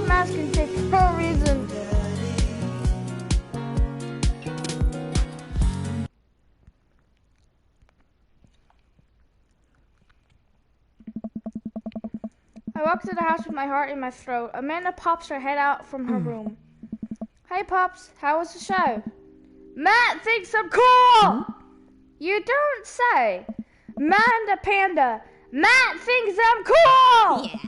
old masking tape for no reason. I walk to the house with my heart in my throat. Amanda pops her head out from her room. Hey, Pops, how was the show? Matt thinks I'm cool! You don't say. Manda Panda, Matt thinks I'm cool! Yeah.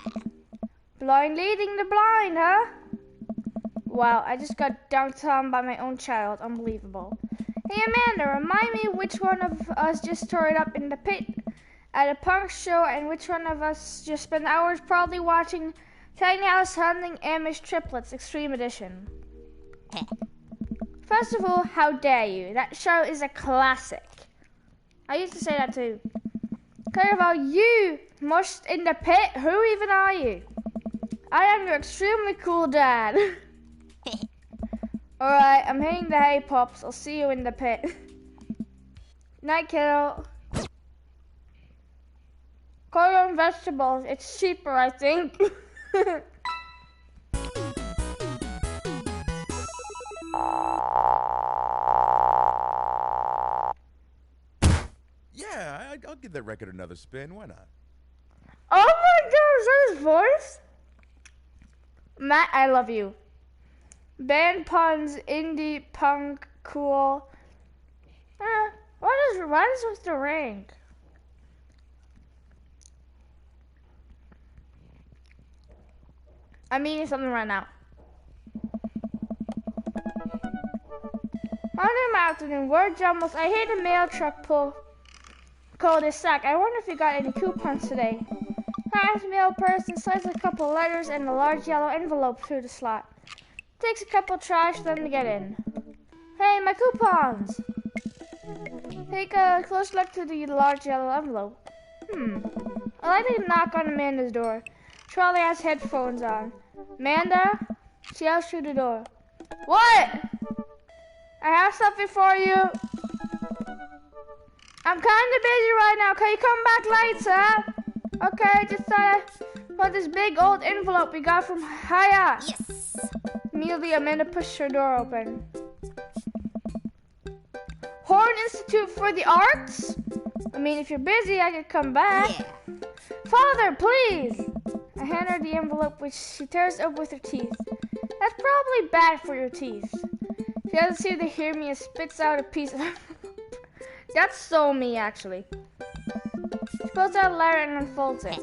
Blind leading the blind, huh? Wow, I just got dunked on by my own child. Unbelievable. Hey, Amanda, remind me which one of us just tore it up in the pit at a punk show and which one of us just spent hours probably watching Tiny House Hunting Amish Triplets Extreme Edition. First of all, how dare you? That show is a classic. I used to say that too. Caraval, you mushed in the pit? Who even are you? I am your extremely cool dad. Alright, I'm hitting the hay, Pops. I'll see you in the pit. Night, kiddo. Call your own vegetables. It's cheaper, I think. Yeah, I'll give that record another spin. Why not? Oh my god, is that his voice? Matt, I love you. Band puns, indie, punk, cool. What is with the rank? I'm eating something right now. Monday afternoon, word jumbles. I hear the mail truck pull cul-de-sac. I wonder if you got any coupons today. Nice mail person slides a couple letters and a large yellow envelope through the slot. Takes a couple tries for them to get in. Hey, my coupons! Take a close look to the large yellow envelope. I like to knock on Amanda's door. Charlie has headphones on. Amanda? She yells through the door. What? I have something for you. I'm kind of busy right now. Can you come back later? Okay, just want this big old envelope we got from Haya. Yes. Immediately, Amanda pushed her door open. Horn Institute for the Arts? I mean, if you're busy, I could come back. Yeah. Father, please! I hand her the envelope, which she tears up with her teeth. That's probably bad for your teeth. She doesn't seem to hear me and spits out a piece of That's so me, actually. She pulls out a letter and unfolds it.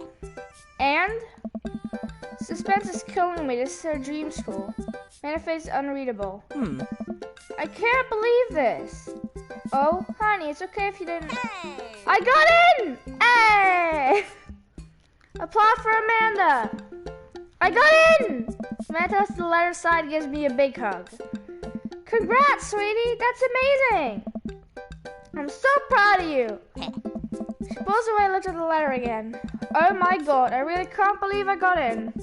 And? Suspense is killing me. This is her dream school. Manifest unreadable. I can't believe this. Oh, honey, it's okay if you didn't. Hey. I got in! Hey! Applaud for Amanda. I got in! Samantha has the letter side gives me a big hug. Congrats, sweetie. That's amazing. I'm so proud of you. She pulls away and looks at the letter again. Oh my god, I really can't believe I got in.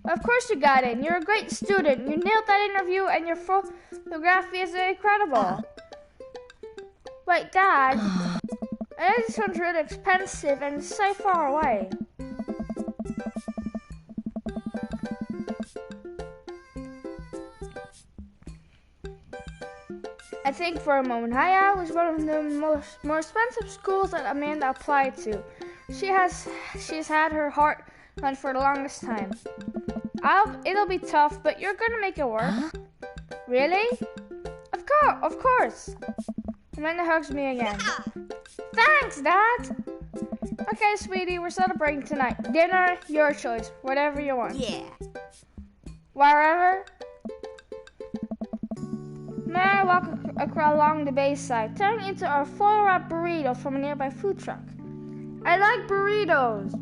Of course you got in. You're a great student. You nailed that interview and your photography is incredible. Wait, Dad. This one's really expensive and so far away. I think for a moment, Haya was one of the more expensive schools that Amanda applied to. She's had her heart run for the longest time. It'll be tough, but you're gonna make it work. Huh? Really? Of course. Amanda hugs me again. Yeah. Thanks, Dad. Okay, sweetie, we're celebrating tonight. Dinner, your choice, whatever you want. Yeah. Wherever. May I walk along the bayside, turning into a foil-wrapped burrito from a nearby food truck. I like burritos.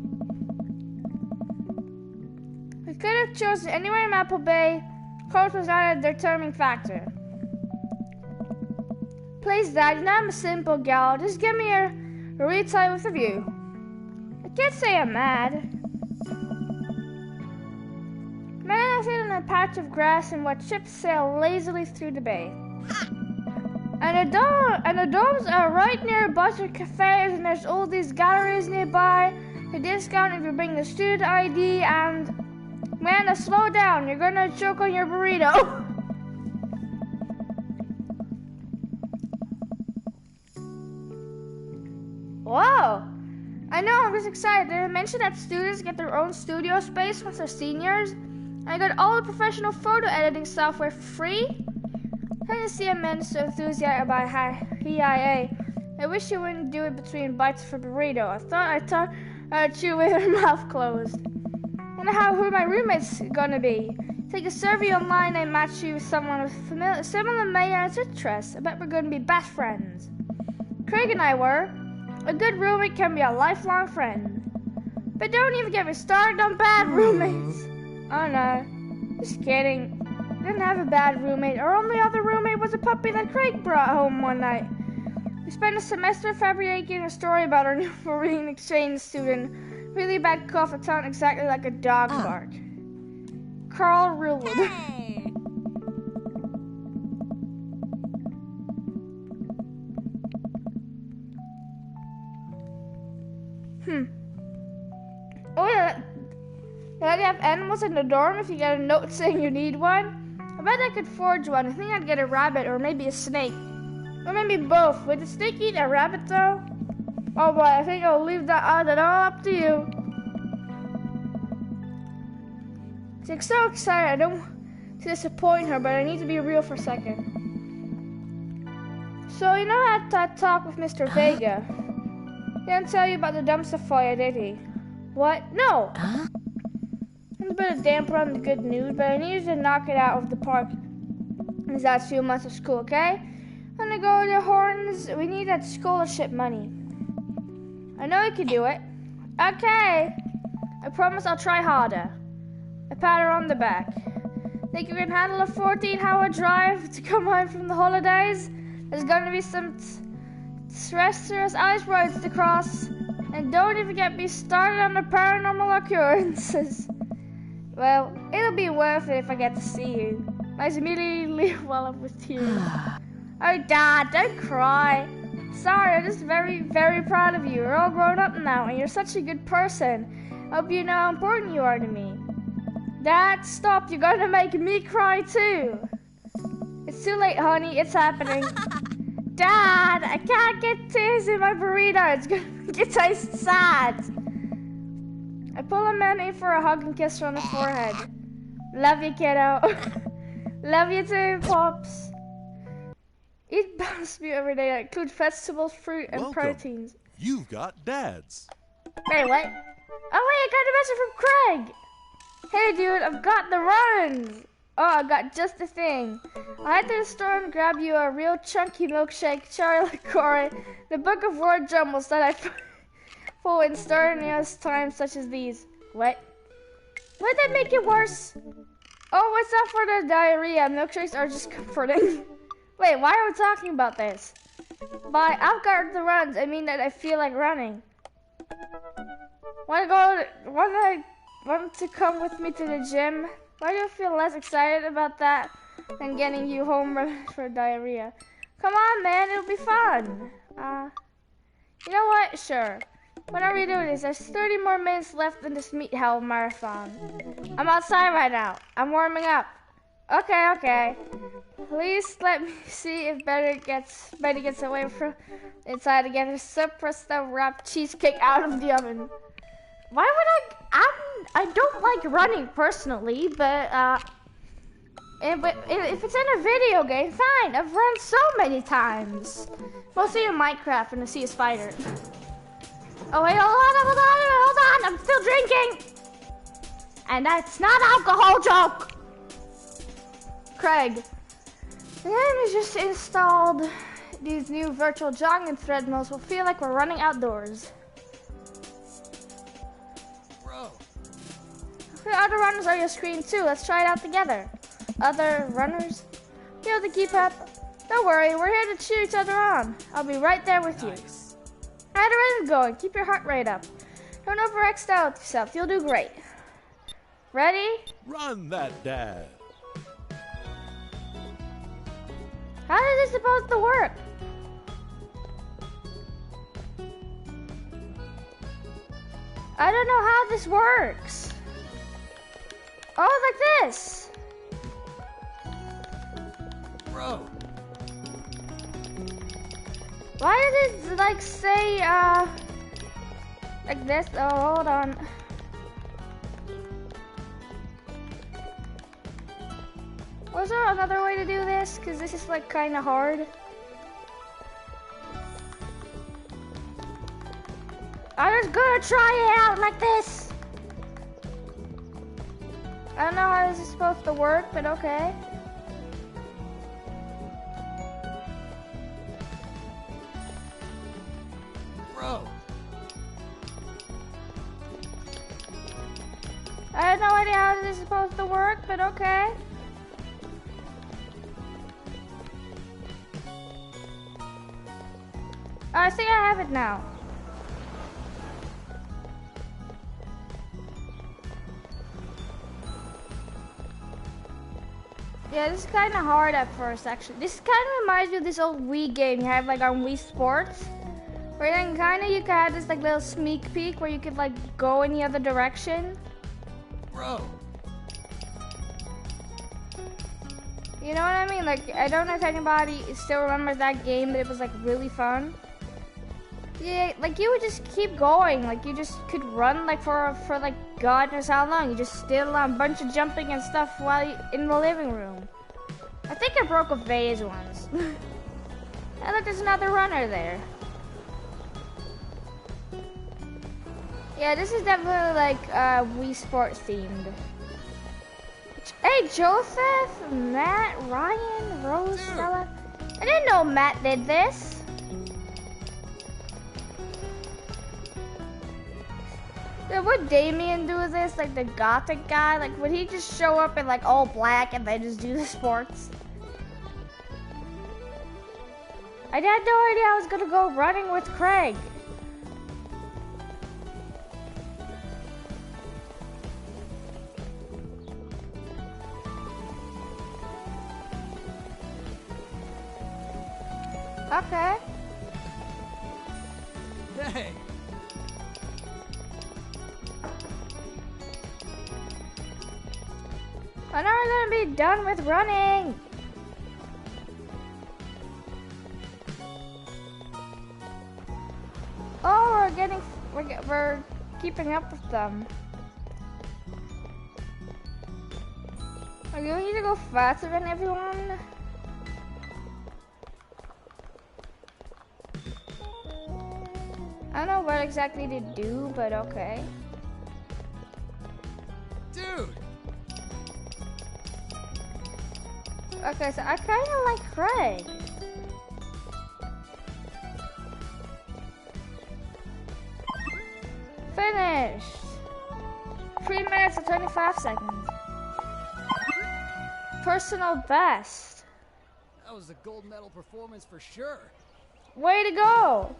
We could have chosen anywhere in Maple Bay. Cost was not a determining factor. Please, Dad, you know I'm a simple gal. Just give me a burrito with a view. I can't say I'm mad. Man, I sit on a patch of grass and watch ships sail lazily through the bay. And the domes are right near a bunch of cafes, and there's all these galleries nearby. The discount if you bring the student ID, and Amanda, slow down. You're gonna choke on your burrito. Whoa. I know, I'm just excited. Did I mention that students get their own studio space once they're seniors? I got all the professional photo editing software for free. I didn't see Amanda so enthusiastic about PIA. I wish you wouldn't do it between bites of a burrito. I thought I'd talk chew with her mouth closed. I wonder who my roommate's gonna be. Take a survey online and match you with someone with similar mayors interests. I bet we're gonna be best friends. Craig and I were. A good roommate can be a lifelong friend. But don't even get me started on bad roommates. Oh no, just kidding. I didn't have a bad roommate. Our only other roommate was a puppy that Craig brought home one night. We spent a semester fabricating a story about our new foreign exchange student. Really bad cough that sounded exactly like a dog bark. Carl ruled. Hey. Oh yeah, now you have animals in the dorm if you get a note saying you need one. I bet I could forge one. I think I'd get a rabbit or maybe a snake. Or maybe both. Would the snake eat a rabbit though? Oh boy, I think I'll leave that all up to you. I'm so excited. I don't want to disappoint her, but I need to be real for a second. So, you know that talk with Mr. Vega? He didn't tell you about the dumpster fire, did he? What? No! There's a bit of damper on the good news, but I needed to knock it out of the park these last few months of school, okay? I'm gonna go to Horns. We need that scholarship money. I know you can do it. Okay. I promise I'll try harder. I pat her on the back. Think you can handle a 14-hour drive to come home from the holidays? There's gonna be some treacherous ice roads to cross. And don't even get me started on the paranormal occurrences. Well, it'll be worth it if I get to see you. Nice immediately while I'm with you. Oh, Dad, don't cry. Sorry, I'm just very, very proud of you. You're all grown up now, and you're such a good person. I hope you know how important you are to me. Dad, stop. You're going to make me cry, too. It's too late, honey. It's happening. Dad, I can't get tears in my burrito. It's going to taste sad. I pull Amanda in for a hug and kiss her on the forehead. Love you, kiddo. Love you, too, Pops. Eat balanced meal every day that includes vegetables, fruit, and proteins. You've got dads. Wait, what? Oh, wait, I got a message from Craig. Hey, dude, I've got the runs. Oh, I got just the thing. I went to the store and grabbed you a real chunky milkshake, cherry liqueur, the book of word jumbles that I pull in strenuous times such as these. What? Would that make it worse? Oh, what's up for the diarrhea? Milkshakes are just comforting. Wait, why are we talking about this? By I've got the runs, I mean that I feel like running. Want to come with me to the gym? Why do I feel less excited about that than getting you home for diarrhea? Come on, man, it'll be fun. You know what? Sure. Whenever you do this, there's 30 more minutes left in this Meat Hell marathon. I'm outside right now. I'm warming up. Okay. Please let me see if Betty gets away from inside to get her suppressed wrapped cheesecake out of the oven. Why would I don't like running personally, but if it's in a video game, fine. I've run so many times. Mostly in Minecraft when I see a spider. Oh wait, hold on, I'm still drinking. And that's not alcohol joke. Craig, the enemy just installed these new virtual jogging treadmills. We'll feel like we're running outdoors. Bro. The other runners are your screen too. Let's try it out together. Other runners, you have to keep up. Don't worry, we're here to cheer each other on. I'll be right there with you. How the rhythm going? Keep your heart rate up. Don't overextend yourself. You'll do great. Ready? Run that dad. How is this supposed to work? I don't know how this works. Oh, like this. Bro. Why did it like say like this? Oh, hold on. Was there another way to do this? Cause this is like kind of hard. I was gonna try it out like this. I don't know how this is supposed to work, but okay. Bro. I have no idea how this is supposed to work, but okay. I think I have it now. Yeah, this is kind of hard at first, actually. This kind of reminds me of this old Wii game you have like on Wii Sports, where then kind of you can have this like little sneak peek where you could like go in the other direction. Bro. You know what I mean? Like, I don't know if anybody still remembers that game, but it was like really fun. Yeah, like you would just keep going. Like you just could run like for like God knows how long. You just did a bunch of jumping and stuff while you, in the living room. I think I broke a vase once. And look, there's another runner there. Yeah, this is definitely like Wii Sports themed. Hey, Joseph, Matt, Ryan, Rose, Stella. I didn't know Matt did this. Yeah, would Damien do this, like the gothic guy? Like, would he just show up in like all black and then just do the sports? I had no idea I was gonna go running with Craig. Okay. Hey. I'm not gonna be done with running. Oh, we're keeping up with them. Are you need to go faster than everyone? I don't know what exactly to do, but okay. Dude. Okay, so I kind of like Craig. Finished. 3 minutes and 25 seconds. Personal best. That was a gold medal performance for sure. Way to go.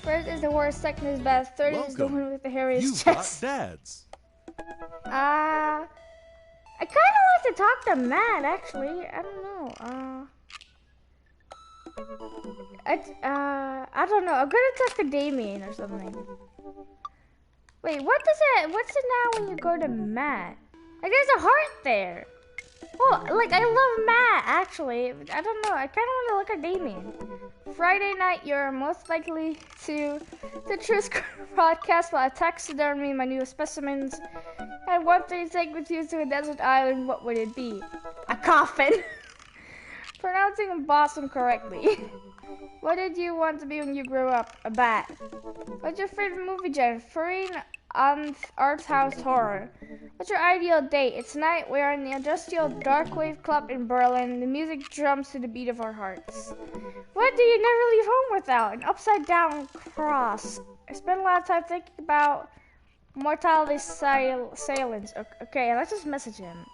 First is the worst, second is best, third is the one with the hairiest You chest. got dads. I kind of like to talk to Matt, actually. I don't know. I don't know. I'm gonna talk to Damien or something. Wait, what's it now when you go to Matt? Like, there's a heart there. Well, like, I love Matt, actually. I don't know. I kind of want to look at Damien. Friday night, you're most likely to the Truth broadcast while I taxidermy my new specimens. And one thing to take with you to a desert island, what would it be? A coffin. Pronouncing Boston correctly. What did you want to be when you grew up? A bat. What's your favorite movie genre? Furry art house horror. What's your ideal date? It's night. We are in the industrial dark wave club in Berlin. The music drums to the beat of our hearts. What do you never leave home without? An upside down cross. I spend a lot of time thinking about mortality silence. Okay, let's just message him.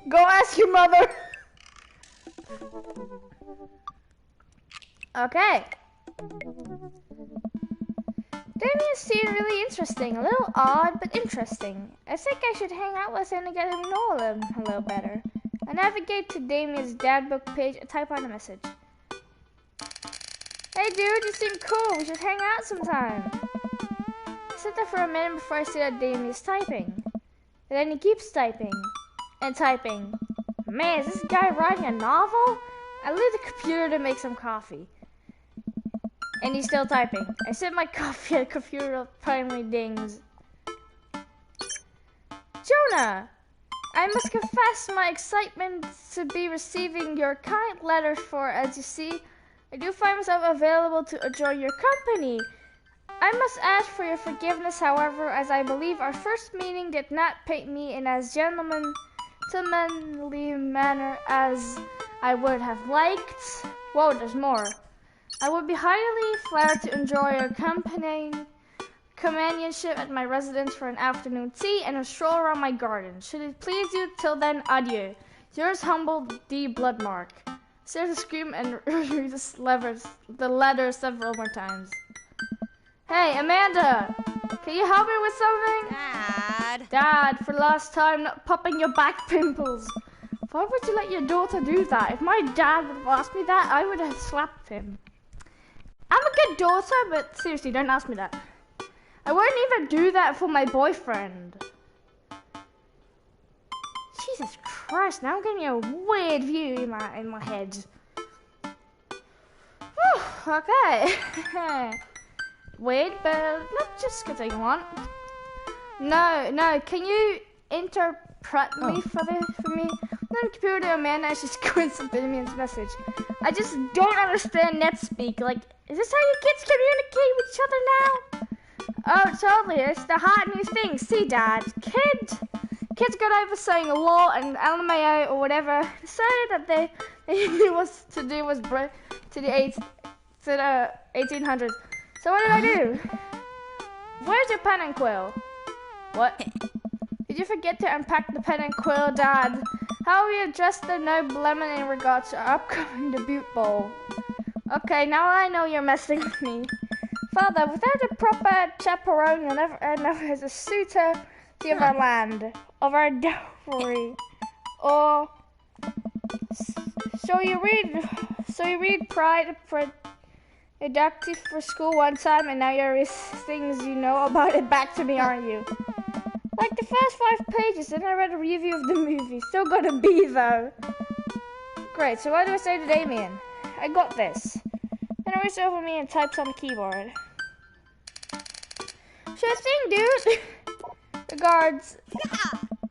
Go ask your mother. Okay. Damien seemed really interesting. A little odd, but interesting. I think I should hang out with him to get to know him a little better. I navigate to Damien's dad book page and type on a message. Hey dude, you seem cool. We should hang out sometime. I sit there for a minute before I see that Damien is typing. And then he keeps typing. And typing. Man, is this guy writing a novel? I leave the computer to make some coffee. And he's still typing. I sip my coffee at the computer finally dings. Jonah! I must confess my excitement to be receiving your kind letter, for as you see, I do find myself available to enjoy your company. I must ask for your forgiveness, however, as I believe our first meeting did not paint me in as gentlemanly manner as I would have liked. Whoa, there's more. I would be highly flattered to enjoy your companionship at my residence for an afternoon tea and a stroll around my garden. Should it please you, till then, adieu. Yours humble, D. Bloodmark. Sarah screamed and read the letter several more times. Hey, Amanda! Can you help me with something? Dad, for the last time, not popping your back pimples. Why would you let your daughter do that? If my dad would have asked me that, I would have slapped him. I'm a good daughter, but seriously, don't ask me that. I wouldn't even do that for my boyfriend. Jesus Christ, now I'm getting a weird view in my head. Whew, okay. Weird, but let's just continue on. No, can you interpret me for me? Then the computer to Amanda and she's going to Damien's message. I just don't understand NetSpeak. Like, is this how you kids communicate with each other now? Oh, totally. It's the hot new thing. See, Dad, kids got over saying lol and LMAO or whatever. Decided that they was to do was break to the 1800s. So what did I do? Where's your pen and quill? What? Did you forget to unpack the pen and quill, Dad? How will you address the noble lemon in regards to our upcoming debut bowl? Okay, now I know you're messing with me. Father, without a proper chaperone, you'll never as a suitor to our land, of our dowry, or so you read Pride Productive for school one time, and now you're things you know about it back to me, aren't you? Like the first 5 pages, then I read a review of the movie. Still got a B though. Great. So what do I say to Damien? I got this. Then he reaches over me and types on the keyboard. Sure thing, dude. Regards,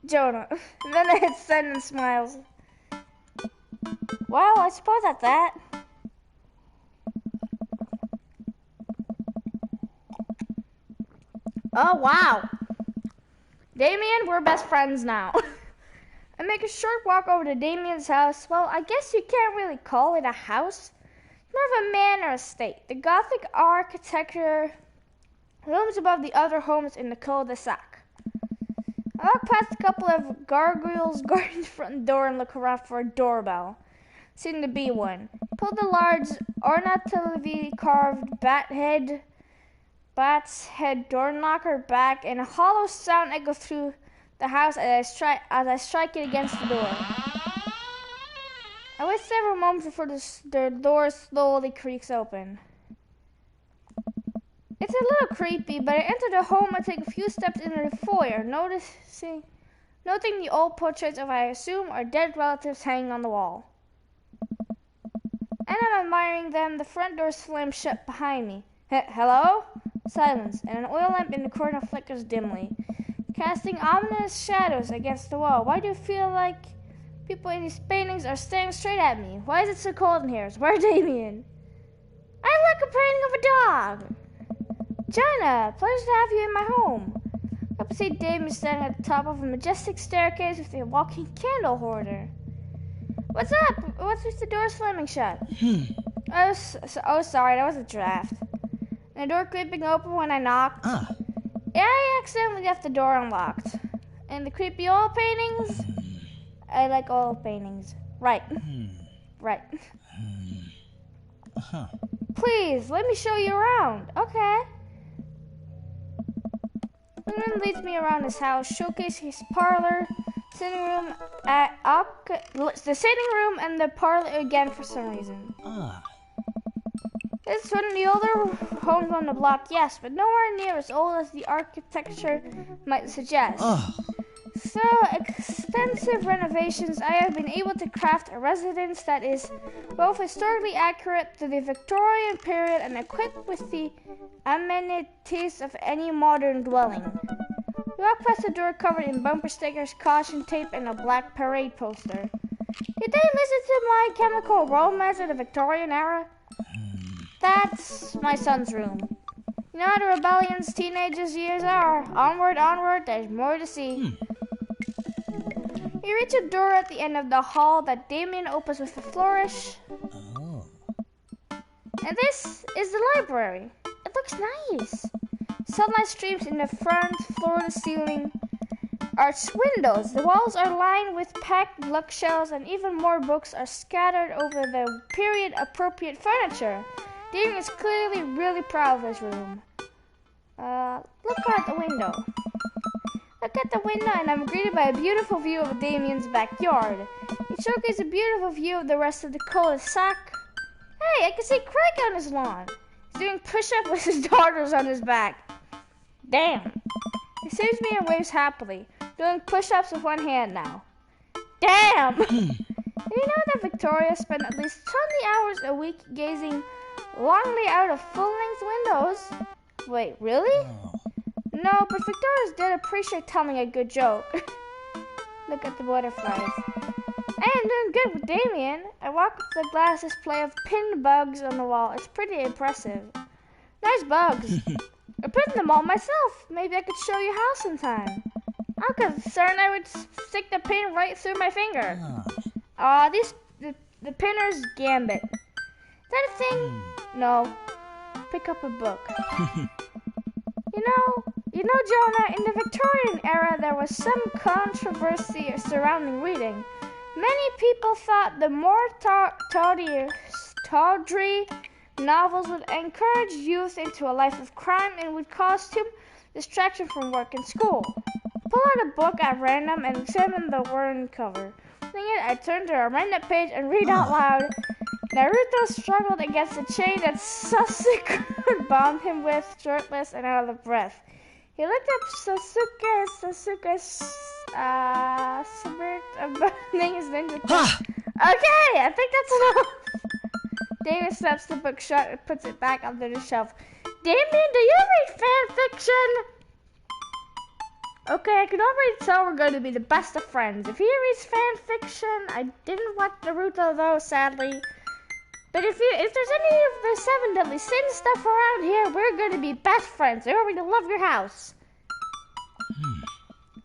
Jonah. And then I hit send and smiles. Well, I suppose that's that. Oh, wow. Damien, we're best friends now. I make a short walk over to Damien's house. Well, I guess you can't really call it a house. It's more of a manor estate. The Gothic architecture looms above the other homes in the cul-de-sac. I walk past a couple of gargoyles guarding the front door and look around for a doorbell. Seemed to be one. Pull the large, ornately carved bat's head door knocker back, and a hollow sound echoes through the house as I strike it against the door. I wait several moments before the door slowly creaks open. It's a little creepy, but I enter the home and take a few steps into the foyer, noting the old portraits of, I assume, our dead relatives hanging on the wall. And I'm admiring them. The front door slams shut behind me. Hello? Silence, and an oil lamp in the corner flickers dimly, casting ominous shadows against the wall. Why do you feel like people in these paintings are staring straight at me? Why is it so cold in here? Where's Damien? I like a painting of a dog. Jonah, pleasure to have you in my home. Up to see Damien standing at the top of a majestic staircase with a walking candle hoarder. What's up? What's with the door slamming shut? Oh, sorry, that was a draft. And the door creeping open when I knocked. Yeah, I accidentally left the door unlocked. And the creepy oil paintings? I like oil paintings. Right. Right. Please, let me show you around. Okay. The room leads me around his house, showcasing his parlor, sitting room, the sitting room, and the parlor again for some reason. It's one of the older homes on the block, yes, but nowhere near as old as the architecture might suggest. So extensive renovations, I have been able to craft a residence that is both historically accurate to the Victorian period and equipped with the amenities of any modern dwelling. You walk past the door covered in bumper stickers, caution tape, and a black parade poster. Did they listen to My Chemical Romance of the Victorian era? That's my son's room. You know how the rebellion's teenagers' years are. Onward, onward, there's more to see. You reach a door at the end of the hall that Damien opens with a flourish. And this is the library. It looks nice. Sunlight streams in the front, floor-to-ceiling arched windows. The walls are lined with packed bookshelves, and even more books are scattered over the period-appropriate furniture. Damien is clearly really proud of his room. Look out the window. Look at the window, and I'm greeted by a beautiful view of Damien's backyard. It showcases a beautiful view of the rest of the cul-de-sac. Hey, I can see Craig on his lawn. He's doing push-ups with his daughters on his back. Damn. He sees me and waves happily, doing push-ups with one hand now. Damn! Do you know that Victoria spent at least 20 hours a week gazing longly out of full-length windows? Wait, really? No, but Victoria's did appreciate telling a good joke. Look at the butterflies. I am doing good with Damien. I walk with the glass display of pinned bugs on the wall. It's pretty impressive. Nice bugs. I pinned them all myself. Maybe I could show you how sometime. I'm concerned I would stick the pin right through my finger. The pinner's gambit. Is that a thing? No. Pick up a book. You know, Jonah, in the Victorian era, there was some controversy surrounding reading. Many people thought the more tawdry novels would encourage youth into a life of crime and would cause too distraction from work and school. Pull out a book at random and examine the worn cover. I turned to a random page and read out loud. Naruto struggled against the chain that Sasuke bound him with, shirtless and out of breath. He looked up Sasuke's spirit of burning his ninja. Okay, I think that's enough. Damien snaps the book shut and puts it back under the shelf. Damien, do you read fan fiction? Okay, I can already tell we're going to be the best of friends. If he reads fan fiction, I didn't watch Naruto though, sadly. But if there's any of the 7 Deadly Sins stuff around here, we're going to be best friends. We're going to love your house.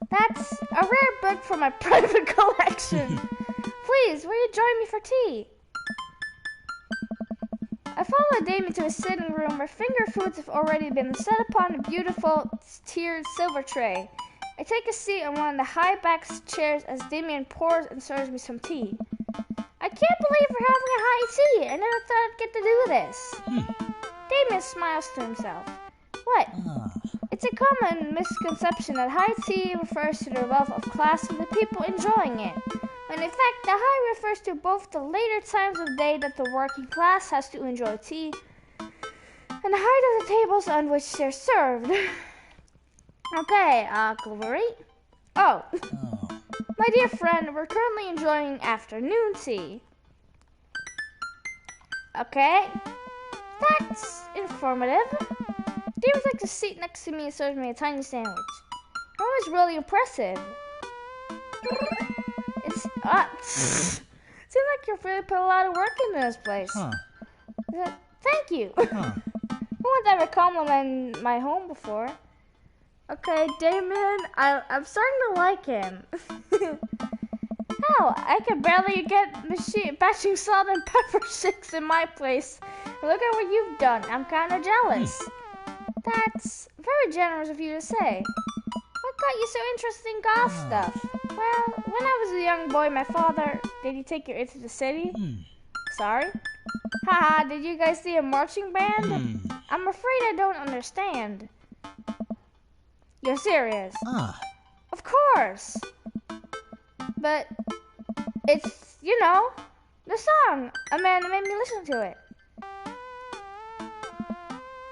That's a rare book from my private collection. Please, will you join me for tea? I follow Damien to his sitting room where finger foods have already been set upon a beautiful tiered silver tray. I take a seat on one of the high-backed chairs as Damien pours and serves me some tea. I can't believe we're having a high tea. I never thought I'd get to do this. Damien smiles to himself. What? It's a common misconception that high tea refers to the wealth of class and the people enjoying it, when in fact the high refers to both the later times of day that the working class has to enjoy tea and the height of the tables on which they're served. Okay, Glory. Oh. My dear friend, we're currently enjoying afternoon tea. Okay. That's informative. Damien takes a seat next to me and serves me a tiny sandwich. That was really impressive. It's seems like you've really put a lot of work into this place. Thank you. No one's ever complimented my home before. Okay, Damien, I'm starting to like him. Hell, I can barely get batching salt and pepper sticks in my place. Look at what you've done. I'm kind of jealous. That's very generous of you to say. What got you so interested in goth stuff? Well, when I was a young boy, my father... Did he take you into the city? Sorry? Haha, did you guys see a marching band? I'm afraid I don't understand. You're serious? Of course. But it's, the song. A man made me listen to it.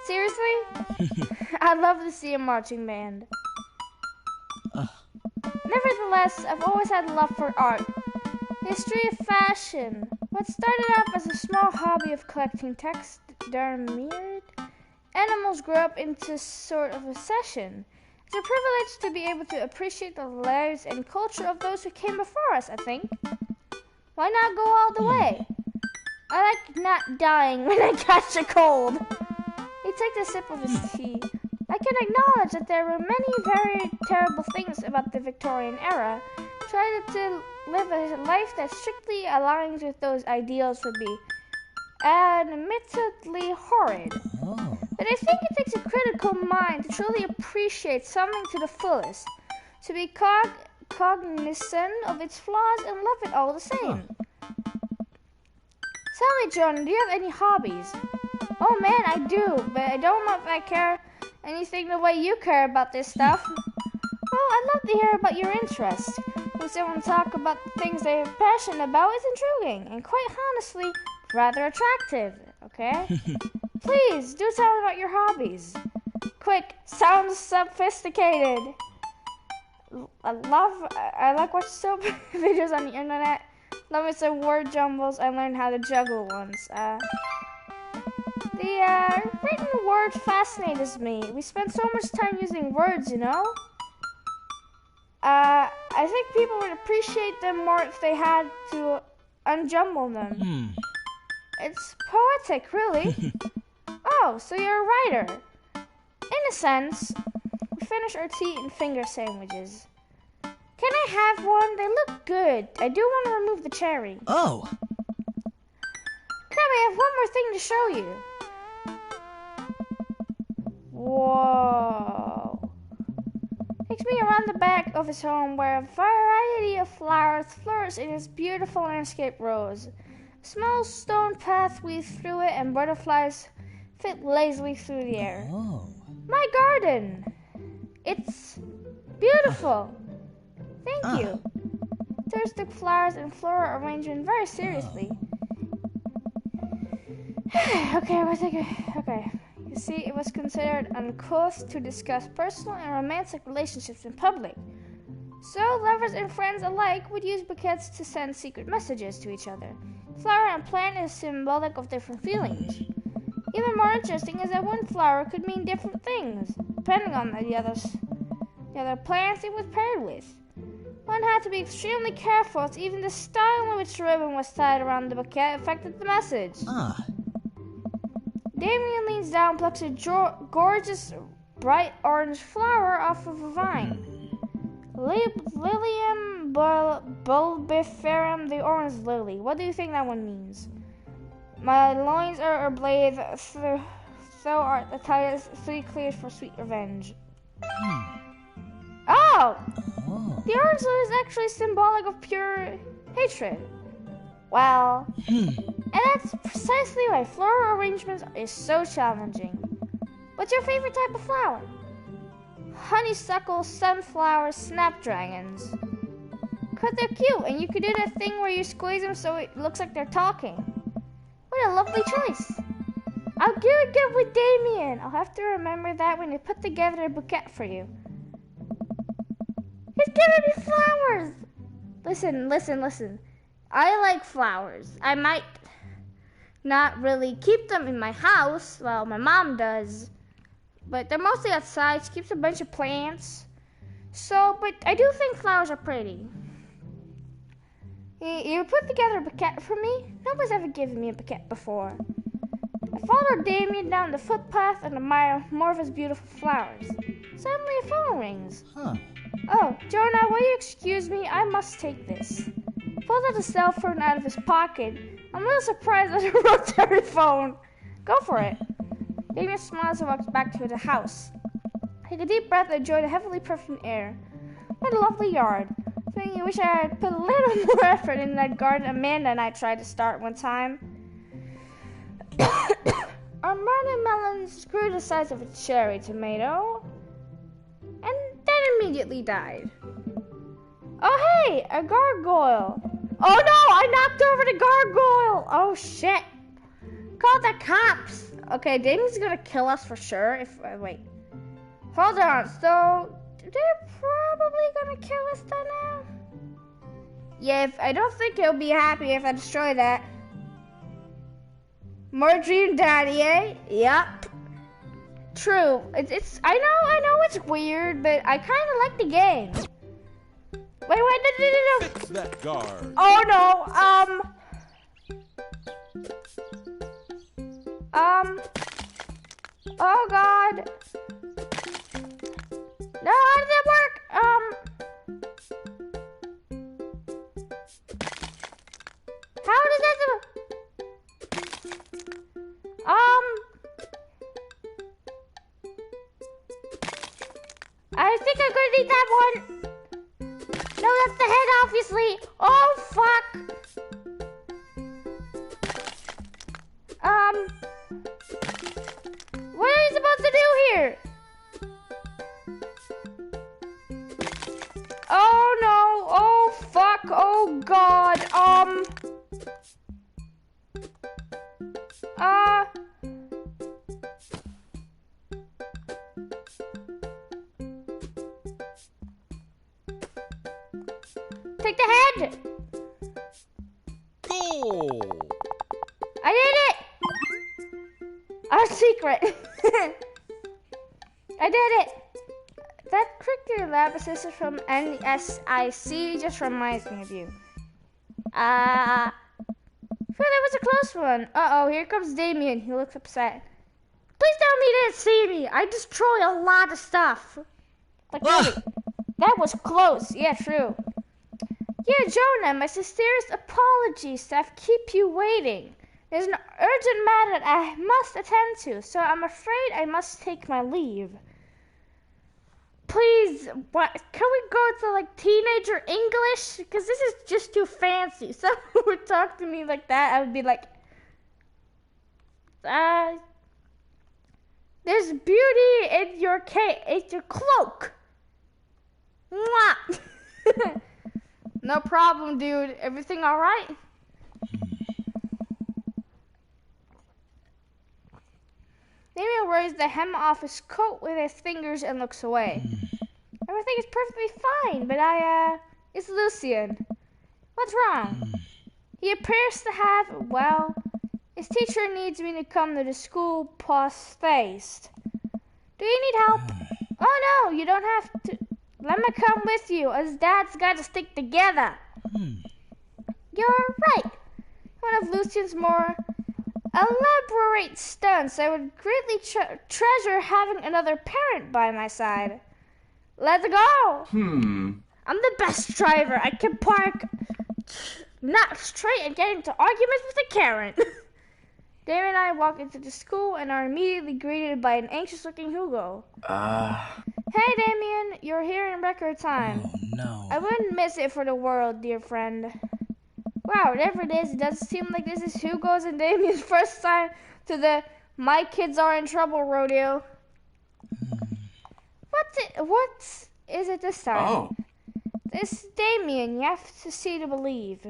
Seriously? I'd love to see a marching band. Nevertheless, I've always had a love for art, history of fashion. What started off as a small hobby of collecting taxidermied animals grew up into sort of obsession. It's a privilege to be able to appreciate the lives and culture of those who came before us, I think. Why not go all the way? I like not dying when I catch a cold. He takes a sip of his tea. I can acknowledge that there were many very terrible things about the Victorian era. Trying to live a life that strictly aligns with those ideals would be admittedly horrid. But I think it takes a critical mind to truly appreciate something to the fullest, to be cognizant of its flaws and love it all the same. Tell me, Jonah, do you have any hobbies? Oh man, I do, but I don't know if I care anything the way you care about this stuff. Well, I'd love to hear about your interests. When someone talk about the things they're passionate about is intriguing and quite honestly rather attractive, okay? Please, do tell me about your hobbies. Quick, sounds sophisticated. I like watching soap videos on the internet. Love me some word jumbles. I learned how to juggle once. The written word fascinates me. We spend so much time using words, you know? I think people would appreciate them more if they had to unjumble them. It's poetic, really. Oh, so you're a writer. In a sense. We finish our tea and finger sandwiches. Can I have one? They look good. I do want to remove the cherry. Oh. Come, I have one more thing to show you. Whoa. Takes me around the back of his home where a variety of flowers flourish in its beautiful landscape rows. A small stone path weaves through it and butterflies fit lazily through the air. Oh. My garden. It's beautiful. Thank you. There's the flowers and floral arrangement very seriously. Okay. You see, it was considered uncouth to discuss personal and romantic relationships in public. So, lovers and friends alike would use bouquets to send secret messages to each other. Flower and plant is symbolic of different feelings. Even more interesting is that one flower could mean different things, depending on the other plants it was paired with. One had to be extremely careful as even the style in which the ribbon was tied around the bouquet affected the message. Damien leans down and plucks a gorgeous bright orange flower off of a vine. Lilium bulbiferum, the orange lily. What do you think that one means? My loins are ablaze, so are the tightest 3 clears for sweet revenge. Oh! The orange lily is actually symbolic of pure hatred. Well, and that's precisely why floral arrangements is so challenging. What's your favorite type of flower? Honeysuckle, sunflowers, snapdragons. Because they're cute, and you could do that thing where you squeeze them so it looks like they're talking. What a lovely choice. I'll do it good with Damien. I'll have to remember that when I put together a bouquet for you. He's giving me flowers. Listen. I like flowers. I might not really keep them in my house. Well, my mom does. But they're mostly outside. She keeps a bunch of plants. But I do think flowers are pretty. You put together a bouquet for me? Nobody's ever given me a bouquet before. I followed Damien down the footpath and admired more of his beautiful flowers. Suddenly a phone rings. Oh, Jonah, will you excuse me? I must take this. He pulled out a cell phone out of his pocket. I'm a little surprised at a rotary phone. Go for it. Damien smiles and walks back to the house. Take a deep breath and enjoy the heavily perfumed air. What a lovely yard. I wish I had put a little more effort in that garden Amanda and I tried to start one time. Our melons grew the size of a cherry tomato and then immediately died. Oh hey, a gargoyle. Oh no, I knocked over the gargoyle. Oh shit. Call the cops. Okay, Damien's gonna kill us for sure. Wait. Hold on. So they're probably gonna kill us then now. Yeah, I don't think he'll be happy if I destroy that. Marjorie and Daddy, eh? Yup. True. It's. I know it's weird, but I kind of like the game. Wait, no. Fix that guard. Oh no. Oh God. No, how did that work? How does that do? I think I'm gonna need that one. No, that's the head, obviously. Oh, fuck. What are you supposed to do here? Oh, no. Oh, fuck. Oh, God. Take the head. Goal. I did it. Our secret. I did it. That curricular lab assistant from NSIC just reminds me of you. I feel that was a close one. Uh-oh, here comes Damien. He looks upset. Please tell me you didn't see me. I destroy a lot of stuff. Like, really, that was close. Yeah, true. Yeah, Jonah, my sincerest apologies to have keep you waiting. There's an urgent matter that I must attend to, so I'm afraid I must take my leave. Please, what? Can we go to like teenager English? Because this is just too fancy. If someone would talk to me like that, I would be like, there's beauty in your cloak. Mwah. No problem, dude. Everything all right? Damien wears the hem off his coat with his fingers and looks away. Everything is perfectly fine, but it's Lucien. What's wrong? He appears to have, well, his teacher needs me to come to the school post-haste. Do you need help? Oh no, you don't have to. Let me come with you, us dads gotta stick together. You're right. One of Lucien's more elaborate stunts. I would greatly treasure having another parent by my side. Let's go. I'm the best driver. I can park not straight and get into arguments with a Karen. Damien and I walk into the school and are immediately greeted by an anxious-looking Hugo. Hey, Damien, you're here in record time. Oh, no. I wouldn't miss it for the world, dear friend. Wow, whatever it is, it doesn't seem like this is Hugo's and Damien's first time to the My Kids Are in Trouble rodeo. What is it this time? Oh. This Damien, you have to see to believe.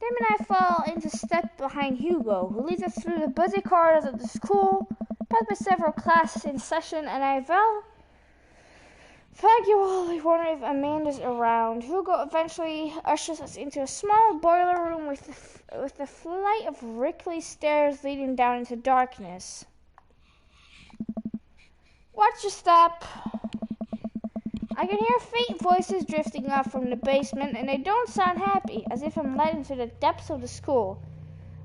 Damien and I fall into step behind Hugo, who leads us through the busy corridors of the school, past by several classes in session, and I vaguely wonder if Amanda's around. Hugo eventually ushers us into a small boiler room with a flight of rickety stairs leading down into darkness. Watch your step. I can hear faint voices drifting up from the basement, and they don't sound happy, as if I'm led into the depths of the school.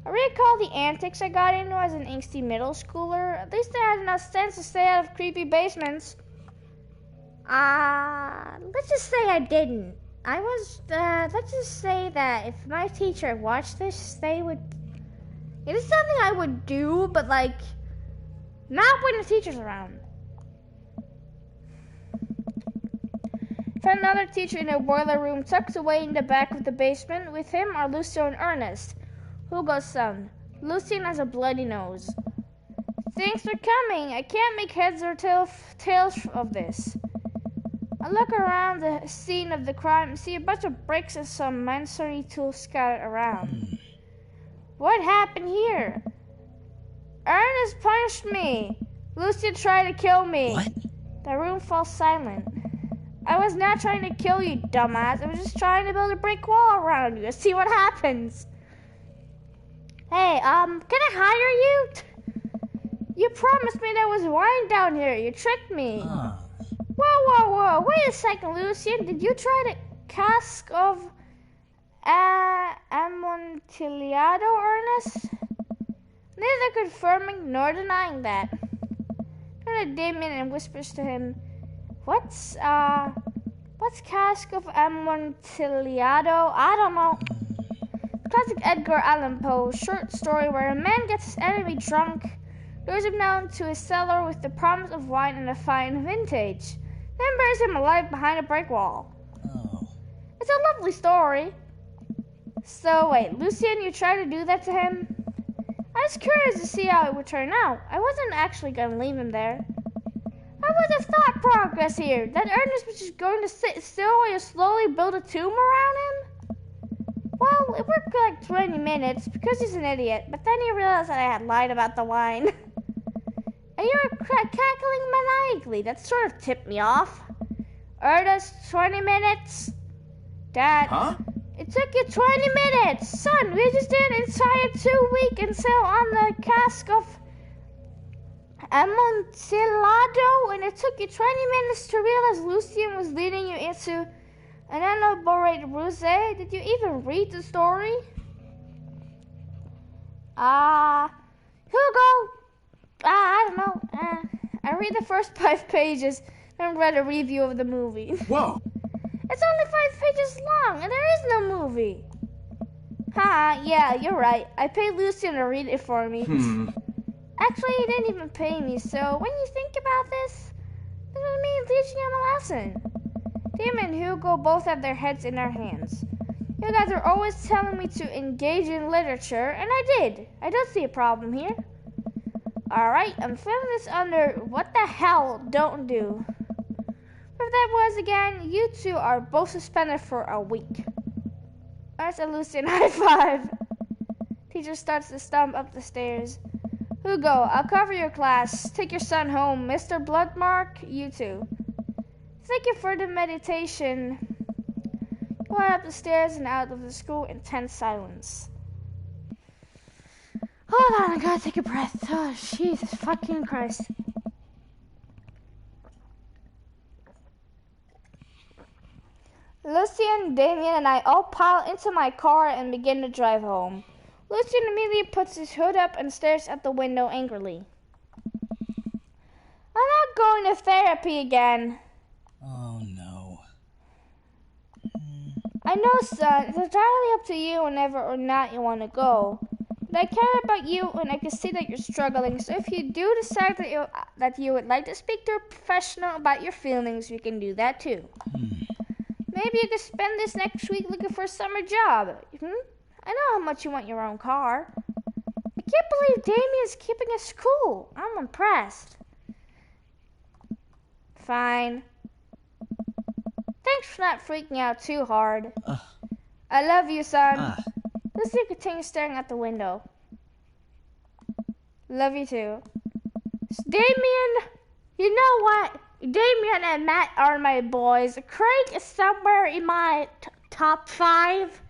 I recall the antics I got into as an angsty middle schooler. At least I had enough sense to stay out of creepy basements. Let's just say I didn't. Let's just say that if my teacher watched this, it is something I would do, but like, not when the teacher's around. Found another teacher in a boiler room tucked away in the back of the basement. With him are Lucio and Ernest, Hugo's son. Lucien has a bloody nose. Thanks for coming. I can't make heads or tails of this. I look around the scene of the crime and see a bunch of bricks and some masonry tools scattered around. What happened here? Ernest punched me. Lucian tried to kill me. What? The room falls silent. I was not trying to kill you, dumbass. I was just trying to build a brick wall around you and see what happens. Hey, can I hire you? You promised me there was wine down here. You tricked me. Oh. Whoa. Wait a second, Lucian. Did you try the cask of Amontillado, Ernest? Neither confirming nor denying that. Turn to Damien and whispers to him, What's cask of Amontillado? I don't know. Classic Edgar Allan Poe short story where a man gets his enemy drunk, lures him down to his cellar with the promise of wine and a fine vintage, then buries him alive behind a brick wall. Oh. It's a lovely story. So wait, Lucian, you tried to do that to him? I was curious to see how it would turn out. I wasn't actually going to leave him there. I would have thought progress here. That Ernest was just going to sit still while you slowly build a tomb around him? Well, it worked for like 20 minutes because he's an idiot, but then he realized that I had lied about the wine. And you were cackling maniacally. That sort of tipped me off. Ernest, 20 minutes? Dad. Huh? It took you 20 minutes! Son, we just did an entire 2-week and sail on the cask of Amontillado, and it took you 20 minutes to realize Lucian was leading you into an elaborate ruse. Did you even read the story? Hugo! I don't know. I read the first 5 pages, then read a review of the movie. Whoa. It's only 5 pages long, and there is no movie. Yeah, you're right. I paid Lucian to read it for me. Actually, he didn't even pay me, so when you think about this, this is me teaching him a lesson. Tim and Hugo both have their heads in their hands. You guys are always telling me to engage in literature, and I did. I don't see a problem here. Alright, I'm filming this under what the hell don't do. If that was again, you two are both suspended for a week. That's a Lucian high five. Teacher starts to stomp up the stairs. Hugo, I'll cover your class. Take your son home. Mr. Bloodmark, you too. Thank you for the meditation. He went up the stairs and out of the school in tense silence. Hold on, I gotta take a breath. Oh, Jesus fucking Christ. Lucian, Damien, and I all pile into my car and begin to drive home. Lucian immediately puts his hood up and stares at the window angrily. I'm not going to therapy again. Oh, no. I know, son. It's entirely up to you whenever or not you want to go. But I care about you and I can see that you're struggling. So if you do decide that you would like to speak to a professional about your feelings, we can do that too. Maybe you could spend this next week looking for a summer job. I know how much you want your own car. I can't believe Damien's keeping us cool. I'm impressed. Fine. Thanks for not freaking out too hard. I love you, son. Lucy continues staring out the window. Love you too. Damien, you know what? Damien and Matt are my boys. Craig is somewhere in my top 5.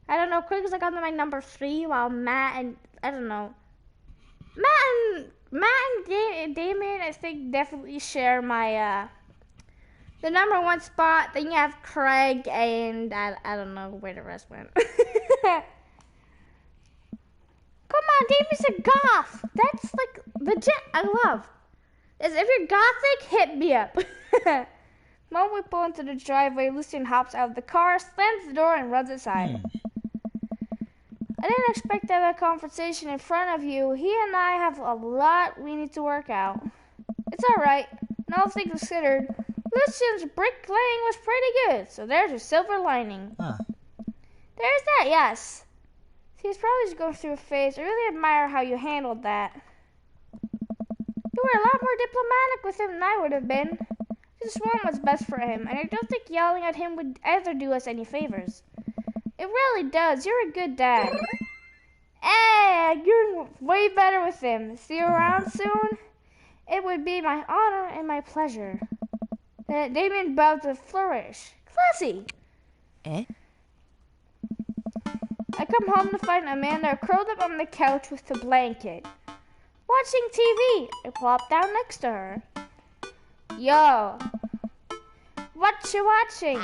I don't know. Craig is like on my number 3, while Matt and I don't know. Matt and Damien, I think, definitely share my the number 1 spot. Then you have Craig and I don't know where the rest went. Come on, Damien's a goth. That's like legit. I love. As if you're gothic, hit me up. The moment we pull into the driveway, Lucian hops out of the car, slams the door, and runs inside. I didn't expect to have a conversation in front of you. He and I have a lot we need to work out. It's alright. And all things considered, Lucian's bricklaying was pretty good, so there's a silver lining. There's that, yes. See, he's probably just going through a phase. I really admire how you handled that. You were a lot more diplomatic with him than I would have been. Just want what's best for him, and I don't think yelling at him would ever do us any favors. It really does. You're a good dad. Hey, you're way better with him. See you around soon? It would be my honor and my pleasure. Damien bowed to flourish. Classy. Eh? I come home to find Amanda curled up on the couch with the blanket. Watching TV. I plop down next to her. Yo. What you watching?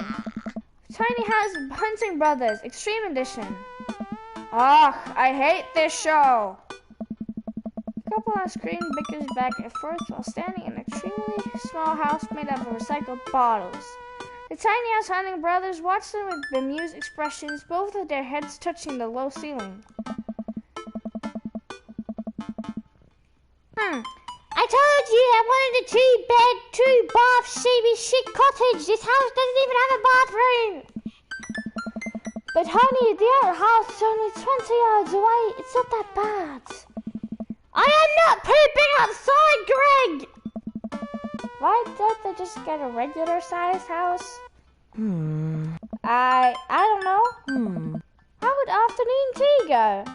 Tiny House Hunting Brothers, Extreme Edition. Ugh, I hate this show. The couple on screen bickers back and forth while standing in an extremely small house made out of recycled bottles. The Tiny House Hunting Brothers watch them with bemused expressions, both of their heads touching the low ceiling. I told you I wanted a 2-bed, 2-bath, shabby chic cottage. This house doesn't even have a bathroom. But honey, the other house is only 20 yards away. It's not that bad. I am not pooping outside, Greg! Why don't they just get a regular sized house? I don't know. How would afternoon tea go?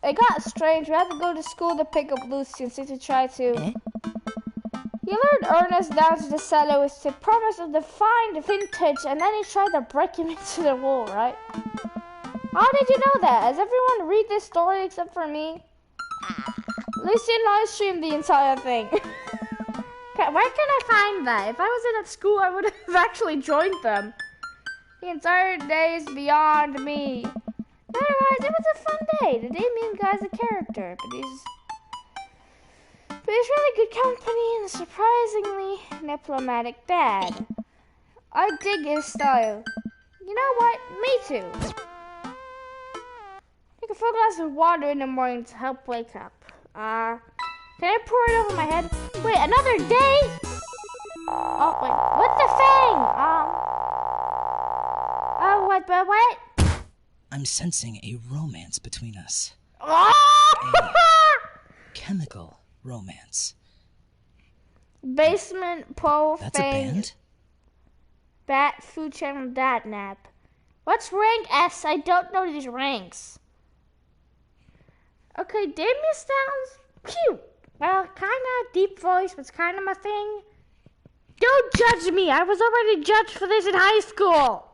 It got strange. We had to go to school to pick up Lucy and to try to... Eh? He lured Ernest down to the cellar with the promise of the fine vintage, and then he tried to break him into the wall, right? How did you know that? Has everyone read this story except for me? Lucy and I streamed the entire thing. Where can I find that? If I was in at school, I would have actually joined them. The entire day is beyond me. Otherwise, it was a fun day. The Damien guy's a character, but he's really good company and a surprisingly diplomatic dad. I dig his style. You know what? Me too. Take a full glass of water in the morning to help wake up. Can I pour it over my head? Wait, another day? Oh, wait. What the thing? Oh, what? I'm sensing a romance between us. Chemical romance. Basement Poe That's a band? Bat Food Channel Dad Nap. What's rank S? I don't know these ranks. Okay, Damien sounds cute. Well, kinda deep voice, but it's kinda my thing. Don't judge me. I was already judged for this in high school.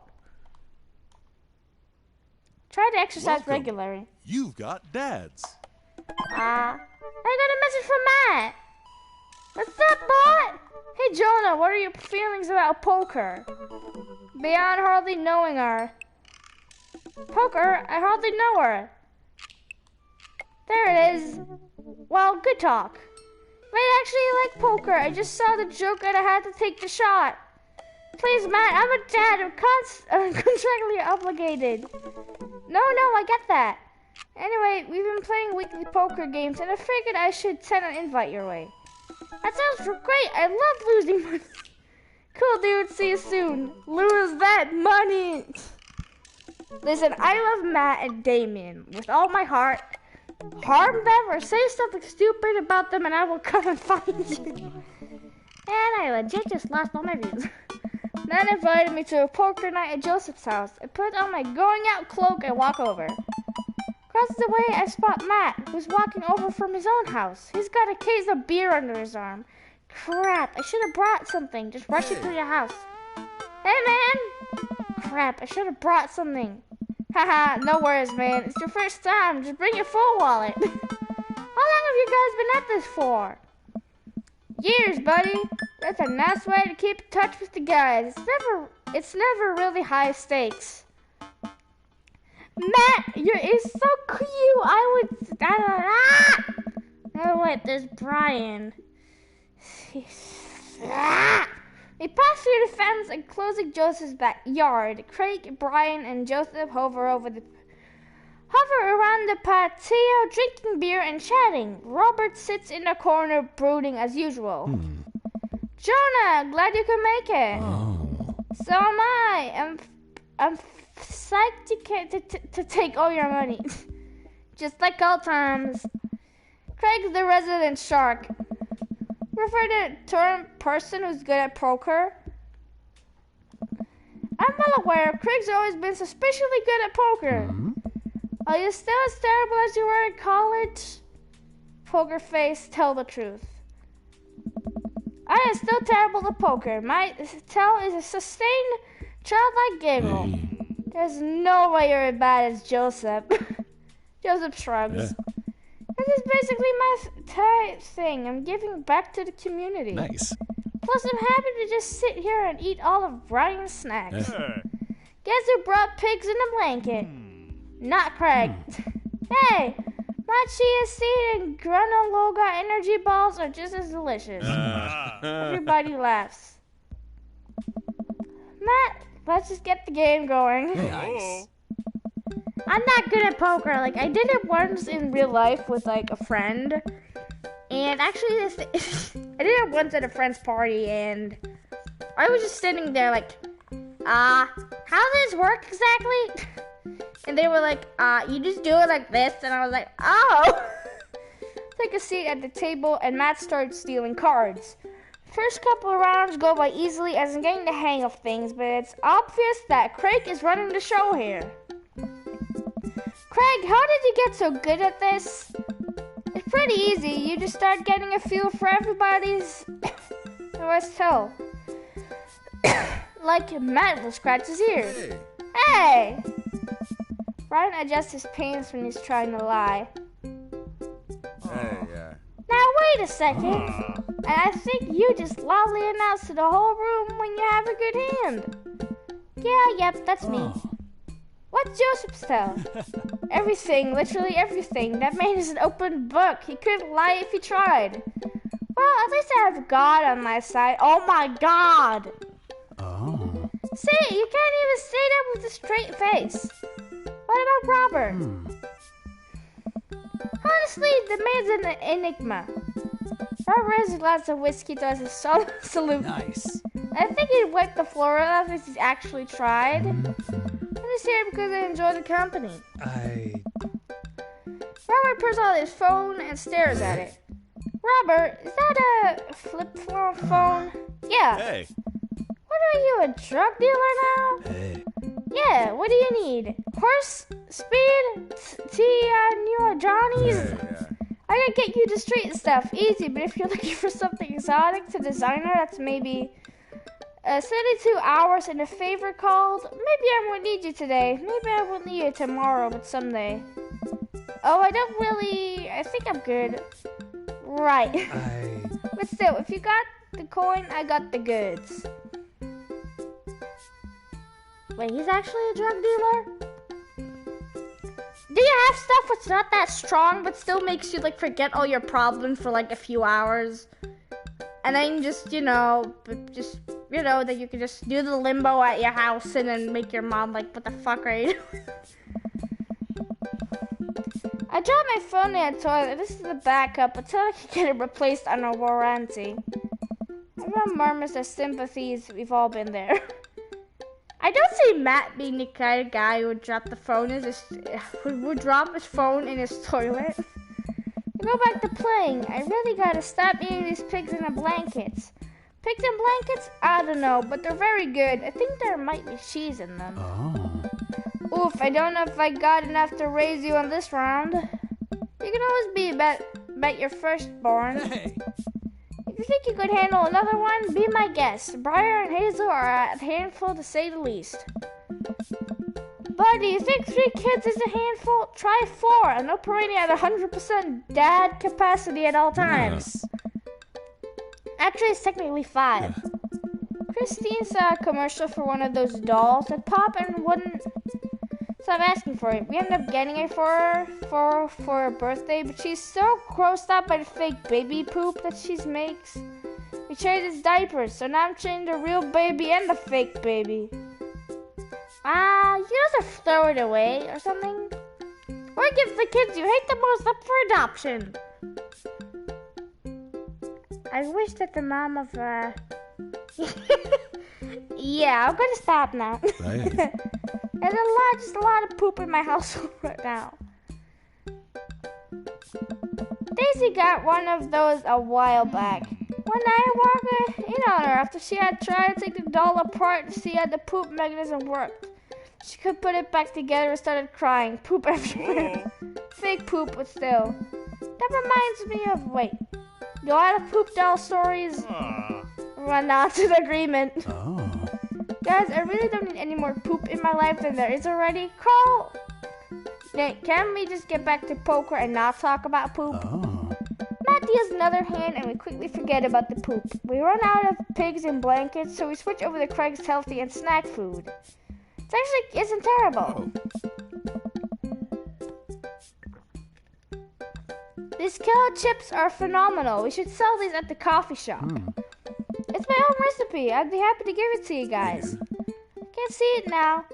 Try to exercise Welcome. regularly. You've got dads. I got a message from Matt. What's up, bot? Hey, Jonah, what are your feelings about poker? Beyond hardly knowing her. Poker? I hardly know her. There it is. Well, good talk. I actually like poker. I just saw the joke and I had to take the shot. Please, Matt, I'm a dad. I'm contractually obligated. No, I get that. Anyway, we've been playing weekly poker games, and I figured I should send an invite your way. That sounds great. I love losing money. Cool, dude. See you soon. Lose that money. Listen, I love Matt and Damien with all my heart. Harm them or say something stupid about them, and I will come and find you. And I legit just lost all my views. Matt invited me to a poker night at Joseph's house. I put on my going out cloak and walk over. Across the way, I spot Matt, who's walking over from his own house. He's got a case of beer under his arm. Crap, I should have brought something. Just rushing through your house. Hey, man! Crap, I should have brought something. Haha, no worries, man. It's your first time. Just bring your full wallet. How long have you guys been at this for? Years, buddy. That's a nice way to keep in touch with the guys. It's never really high stakes. Matt, you're so cute. Oh wait, there's Brian. We passed through the fence and closing Joseph's backyard. Craig, Brian, and Joseph hover around the patio, drinking beer and chatting. Robert sits in the corner, brooding as usual. Jonah, glad you could make it. Oh. So am I. I'm psyched to take all your money. Just like old times. Craig's the resident shark. Refer to the term person who's good at poker. I'm well aware Craig's always been suspiciously good at poker. Are you still as terrible as you were in college? Poker face, tell the truth. I am still terrible at poker. My tell is a sustained childlike giggle. There's no way you're as bad as Joseph. Joseph shrugs. Yeah. This is basically my thing. I'm giving back to the community. Nice. Plus, I'm happy to just sit here and eat all of Brian's snacks. Guess who brought pigs in a blanket? Not Craig. Hey, my chia seed and granola energy balls are just as delicious. Everybody laughs. Matt, let's just get the game going. Nice. I'm not good at poker. Like, I did it once in real life with, like, a friend. And actually, I did it once at a friend's party, and I was just sitting there like, how does this work exactly? And they were like, you just do it like this. And I was like, oh. Take a seat at the table, and Matt started stealing cards. First couple of rounds go by easily as I'm getting the hang of things, but it's obvious that Craig is running the show here. Craig, how did you get so good at this? It's pretty easy. You just start getting a feel for everybody's the rest tell. Like Matt will scratch his ears. Hey! Ryan adjusts his pants when he's trying to lie. Hey, Now wait a second. And I think you just loudly announced to the whole room when you have a good hand. Yep, that's me. What's Joseph's tell? Everything, literally everything. That man is an open book. He couldn't lie if he tried. Well, at least I have God on my side. Oh my God! Oh. See, you can't even say that with a straight face. What about Robert? Honestly, the man's an enigma. Robert has a glass of whiskey, does a solid salute. Nice. I think he'd wipe the floor out if he's actually tried. I'm just here because I enjoy the company. Robert pulls out his phone and stares at it. Robert, is that a flip phone? Yeah. Hey. What are you, a drug dealer now? Hey. Yeah, what do you need? Horse speed? New Johnny's? Yeah. I can get you the street stuff, easy, but if you're looking for something exotic to designer, that's maybe 72 hours and a favor called. Maybe I won't need you today. Maybe I won't need you tomorrow, but someday. Oh, I think I'm good. Right. But still, if you got the coin, I got the goods. Wait, he's actually a drug dealer? Do you have stuff that's not that strong but still makes you like forget all your problems for like a few hours? And then just, that you can just do the limbo at your house and then make your mom like, what the fuck are you doing? I dropped my phone in the toilet. This is the backup until I can get it replaced on a warranty. Everyone murmurs their sympathies. We've all been there. I don't see Matt being the kind of guy who would drop the phone would drop his phone in his toilet. Go back to playing. I really gotta stop eating these pigs in the blankets. Pigs in blankets? I don't know, but they're very good. I think there might be cheese in them. Oh. Oof, I don't know if I got enough to raise you on this round. You can always be bet your firstborn. Hey. If you think you could handle another one, be my guest. Briar and Hazel are a handful to say the least. But do you think 3 kids is a handful? Try 4 and operating at 100% dad capacity at all times. Actually, it's technically 5. Christine saw a commercial for one of those dolls that pop and wouldn't stop asking for it. We ended up getting it for her for her birthday, but she's so grossed out by the fake baby poop that she makes. We traded his diapers, so now I'm trading the real baby and the fake baby. You have to throw it away or something. Or give the kids you hate the most up for adoption. I wish that the mom of, Yeah, I'm gonna stop now. Right. There's just a lot of poop in my household right now. Daisy got one of those a while back. One night I walked in on her after she had tried to take the doll apart to see how the poop mechanism worked. She could put it back together and started crying. Poop everywhere. Fake poop, but still. That reminds me of, wait. Do I have poop doll stories? Run on to the agreement. Oh. Guys, I really don't need any more poop in my life than there is already. Carl! Nate, can we just get back to poker and not talk about poop? Oh. Matt deals another hand and we quickly forget about the poop. We run out of pigs and blankets, so we switch over to Craig's healthy and snack food. It actually isn't terrible. These killer chips are phenomenal. We should sell these at the coffee shop. It's my own recipe. I'd be happy to give it to you guys. Can't see it now.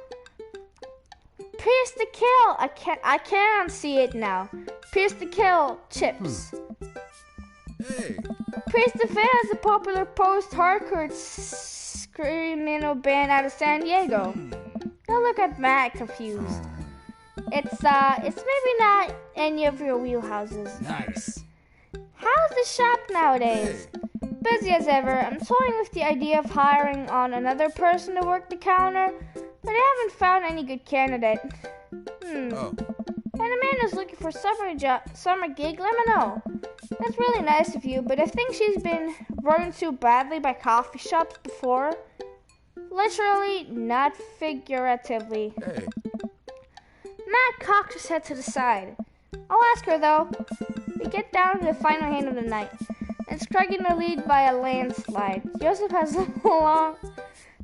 Pierce the kill. I can see it now. Pierce the kill chips. Hey. Pierce the Fan is a popular post-hardcore screaming band out of San Diego. Don't look at Matt confused. It's maybe not any of your wheelhouses. Nice. How's the shop nowadays? Busy as ever. I'm toying with the idea of hiring on another person to work the counter, but I haven't found any good candidate. Oh. And Amanda's looking for summer gig. Let me know. That's really nice of you, but I think she's been burned too badly by coffee shops before. Literally, not figuratively. Hey. Matt cocked his head to the side. I'll ask her though. We get down to the final hand of the night. It's Craig in the lead by a landslide. Joseph has long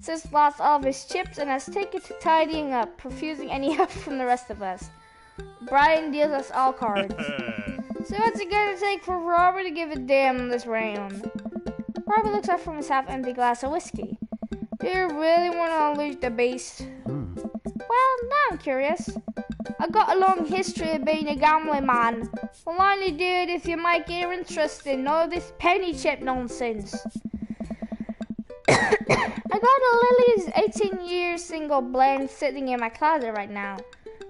since lost all of his chips and has taken to tidying up, refusing any help from the rest of us. Brian deals us all cards. So what's it gonna take for Robert to give a damn on this round? Robert looks up from his half-empty glass of whiskey. Do you really want to unleash the beast? Well, now I'm curious. I got a long history of being a gambling man. I'll only do it if you might get interested in all this penny chip nonsense. I got a Lily's 18-year single blend sitting in my closet right now.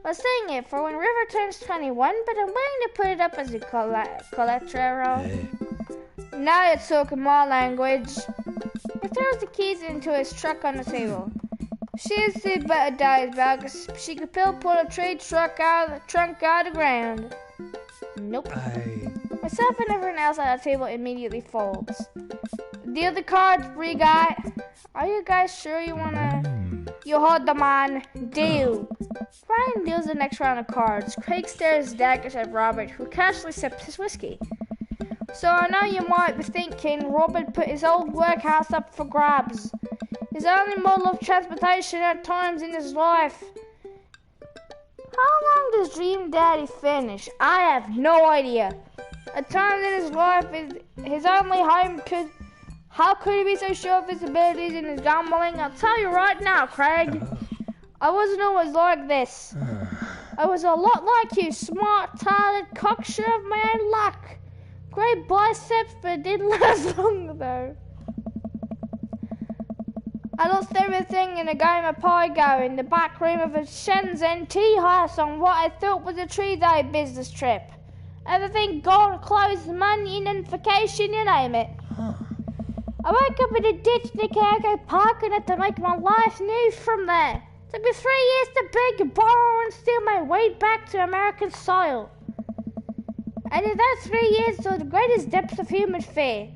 I was saying it for when River turns 21, but I'm willing to put it up as a collateral. Hey. Now you're talking my language. He throws the keys into his truck on the table. She'd see better days, because she could pull a trade truck out of the trunk out of the ground. Nope. Myself and everyone else at the table immediately folds. Deal the cards, free guy. Are you guys sure you wanna? You hold the man. Deal. Brian deals the next round of cards. Craig stares daggers at Robert, who casually sips his whiskey. So I know you might be thinking Robert put his old workhouse up for grabs. His only mode of transportation at times in his life. How long does Dream Daddy finish? I have no idea. At times in his life, his only home could... How could he be so sure of his abilities in his gambling? I'll tell you right now, Craig. I wasn't always like this. I was a lot like you, smart, talented, cocksure of my own luck. Great biceps, but it didn't last long though. I lost everything in a game of Pygo in the back room of a Shenzhen tea house on what I thought was a 3-day business trip. Everything gone, clothes, money, identification, you name it. I woke up in a ditch near Cargo Park and had to make my life new from there. It took me 3 years to beg, borrow, and steal my way back to American soil. And in those 3 years saw the greatest depths of human fear.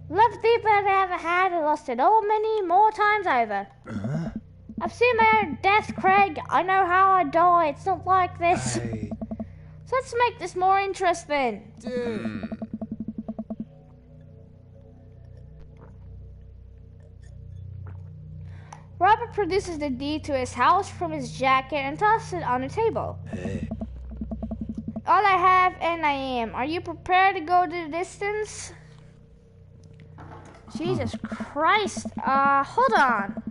Love deeper than I ever had and lost it all many more times over. I've seen my own death, Craig. I know how I die. It's not like this. So let's make this more interesting. Dude. Robert produces the deed to his house from his jacket and tosses it on the table. Hey. All I have and I am. Are you prepared to go the distance? Jesus Christ. Hold on.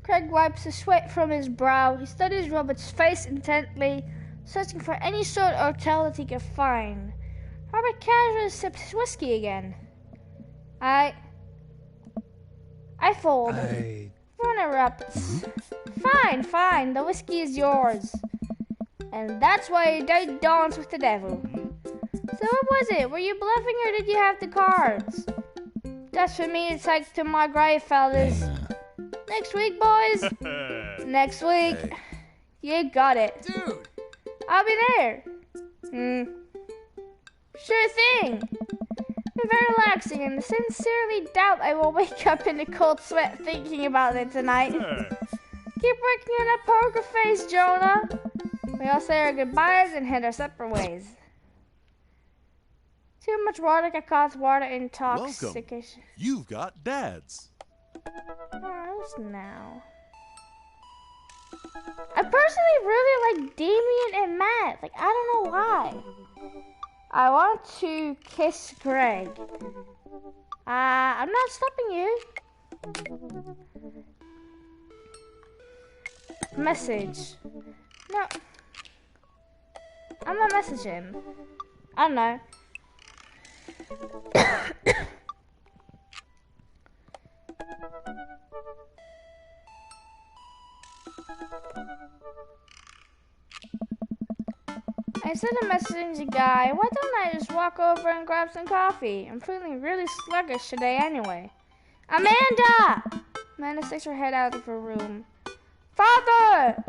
Craig wipes the sweat from his brow. He studies Robert's face intently, searching for any sort of tell that he could find. Robert casually sips whiskey again. I fold. Runner-ups. Fine. The whiskey is yours. And that's why you don't dance with the devil. So what was it? Were you bluffing or did you have the cards? That's for me to take to my grave, fellas. Next week, boys. Next week. Hey. You got it. Dude! I'll be there. Sure thing. It's very relaxing and I sincerely doubt I will wake up in a cold sweat thinking about it tonight. Keep working on that poker face, Jonah. We all say our goodbyes and head our separate ways. Too much water can cause water intoxication. You've got dads. Gross now. I personally really like Damien and Matt. Like, I don't know why. I want to kiss Greg. I'm not stopping you. Message. No. I'm not messaging him. I don't know. Instead of messaging the guy, why don't I just walk over and grab some coffee? I'm feeling really sluggish today anyway. Amanda! Amanda sticks her head out of her room. Father!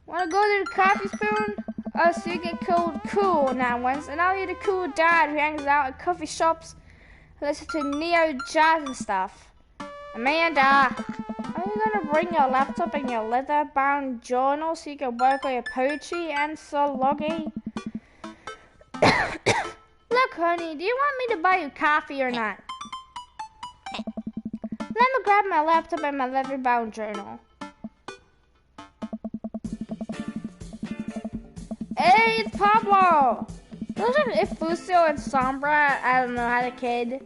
Wanna go to the coffee spoon? Oh, so you get cool now once, and I'll be the cool dad who hangs out at coffee shops, listen to neo jazz and stuff. Amanda! Are you gonna bring your laptop and your leather-bound journal so you can work on your poetry and Sologgy? Look, honey, do you want me to buy you coffee or not? Let me grab my laptop and my leather-bound journal. Hey, it's Pablo! Those are Efuso and Sombra. I don't know, had a kid.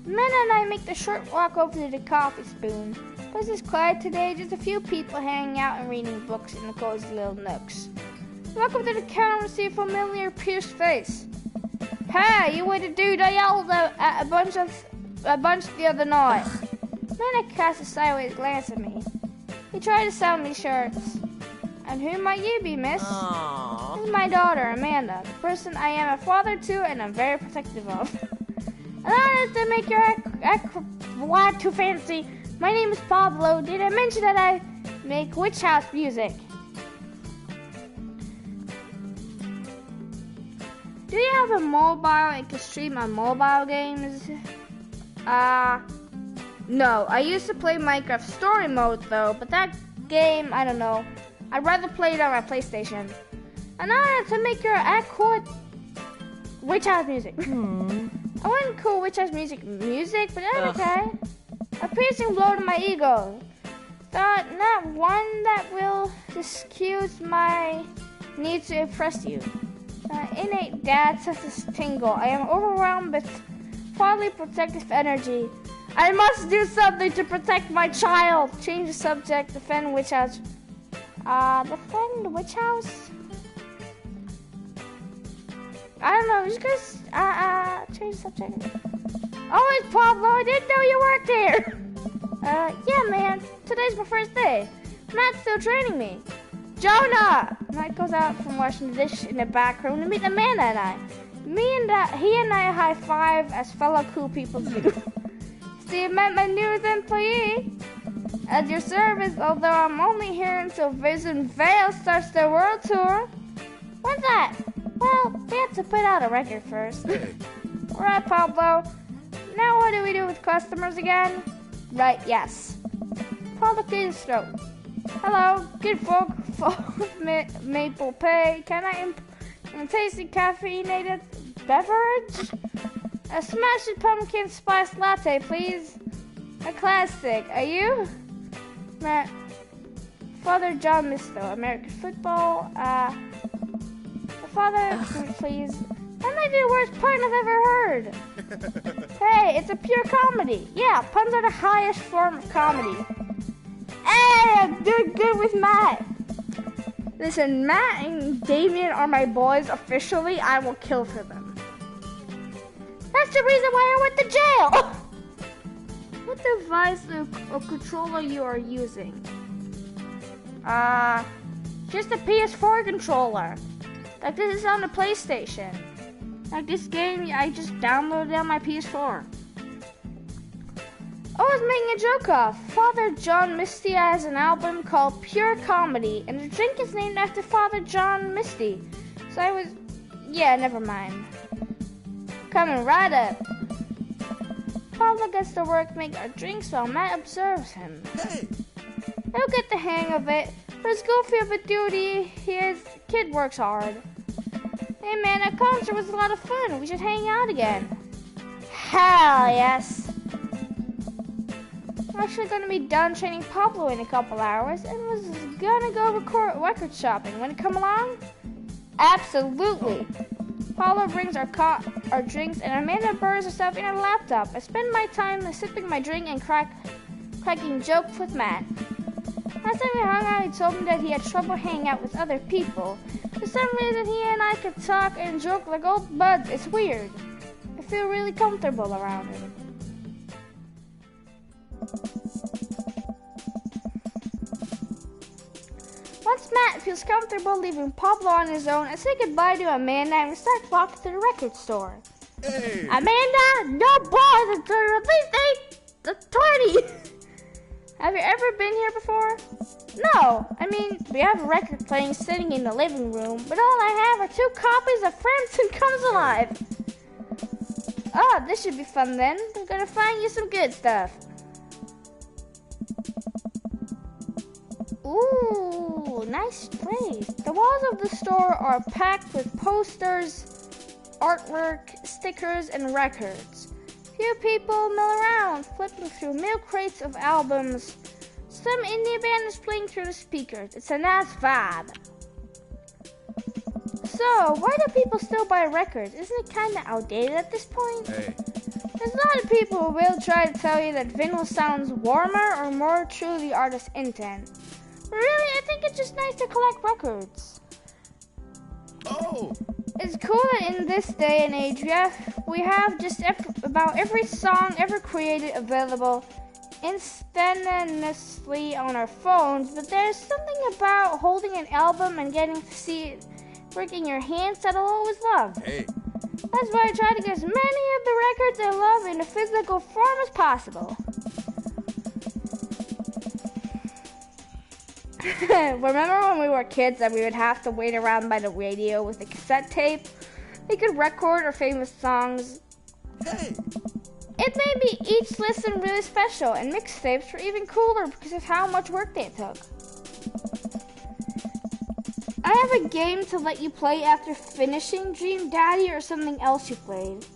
Mena and I make the short walk over to the coffee spoon. Place is quiet today, just a few people hanging out and reading books in the cozy little nooks. Walk up to the counter and see a familiar pierced face. Hey, you were the dude I yelled at a bunch the other night. Mena cast a sideways glance at me. He tried to sell me shirts. And who might you be, miss? This is my daughter, Amanda, the person I am a father to and I'm very protective of. Allow us to make your act too fancy. My name is Pablo. Did I mention that I make witch house music? Do you have a mobile and can stream on mobile games? No. I used to play Minecraft Story Mode though, but that game, I don't know. I'd rather play it on my PlayStation. And I have to make your act cool witch house music. I wouldn't call witch house music, but that's okay. A piercing blow to my ego. Thought not one that will excuse my need to impress you. Innate dad senses tingle. I am overwhelmed with fatherly protective energy. I must do something to protect my child. Change the subject. Defend witch house. Defend witch house? I don't know, just guys, change the subject. Oh, it's Pablo, I didn't know you worked here. Yeah, man, today's my first day. Matt's still training me. Jonah! Matt goes out from washing the dish in the back room to meet Amanda and I. He and I high five as fellow cool people do. See, you met my newest employee. At your service, although I'm only here until Vision Vale starts their world tour. When's that? Well, we have to put out a record first. Hey. Right, Pablo. Now what do we do with customers again? Right, yes. Product intro. Hello, good folk of Maple Pay. Can I tasty caffeinated beverage? A smashed pumpkin spice latte, please. A classic. Are you? Father John Misto, American football. Father, please. That might be the worst pun I've ever heard. Hey, it's a pure comedy. Yeah, puns are the highest form of comedy. Hey, I'm doing good with Matt. Listen, Matt and Damien are my boys officially. I will kill for them. That's the reason why I went to jail. What device or controller you are using? Just a PS4 controller. Like this is on the PlayStation. Like this game, I just downloaded it on my PS4. I was making a joke of. Father John Misty has an album called Pure Comedy, and the drink is named after Father John Misty. So I was, yeah, never mind. Coming right up. Pablo gets to work making our drinks while Matt observes him. Hey! He'll get the hang of it. For his goofy of a duty, his kid works hard. Hey man, that concert was a lot of fun. We should hang out again. Hell yes. I'm actually going to be done training Pablo in a couple hours and was going to go record shopping. Want to come along? Absolutely. Pablo brings our drinks and Amanda burns herself in her laptop. I spend my time sipping my drink and cracking jokes with Matt. Last time we hung out, he told me that he had trouble hanging out with other people. For some reason, he and I could talk and joke like old buds. It's weird. I feel really comfortable around him. Once Matt feels comfortable leaving Pablo on his own, I say goodbye to Amanda and we start walking to the record store. Hey! Amanda, no boys until you're at least 20. Have you ever been here before? No. I mean, we have a record playing sitting in the living room, but all I have are 2 copies of Frampton Comes Alive. Oh, this should be fun then. I'm gonna find you some good stuff. Ooh, nice place. The walls of the store are packed with posters, artwork, stickers, and records. Few people mill around, flipping through milk crates of albums. Some indie band is playing through the speakers. It's a nice vibe. So, why do people still buy records? Isn't it kind of outdated at this point? Hey! There's a lot of people who will try to tell you that vinyl sounds warmer or more true to the artist's intent. But really, I think it's just nice to collect records. Oh! It's cool that in this day and age we have just about every song ever created available instantaneously on our phones, but there's something about holding an album and getting to see it work in your hands that I'll always love. Hey! That's why I try to get as many of the records I love in a physical form as possible. Remember when we were kids and we would have to wait around by the radio with a cassette tape? We could record our famous songs. Hey! It made me each listen really special, and mixtapes were even cooler because of how much work they took. I have a game to let you play after finishing Dream Daddy or something else you played.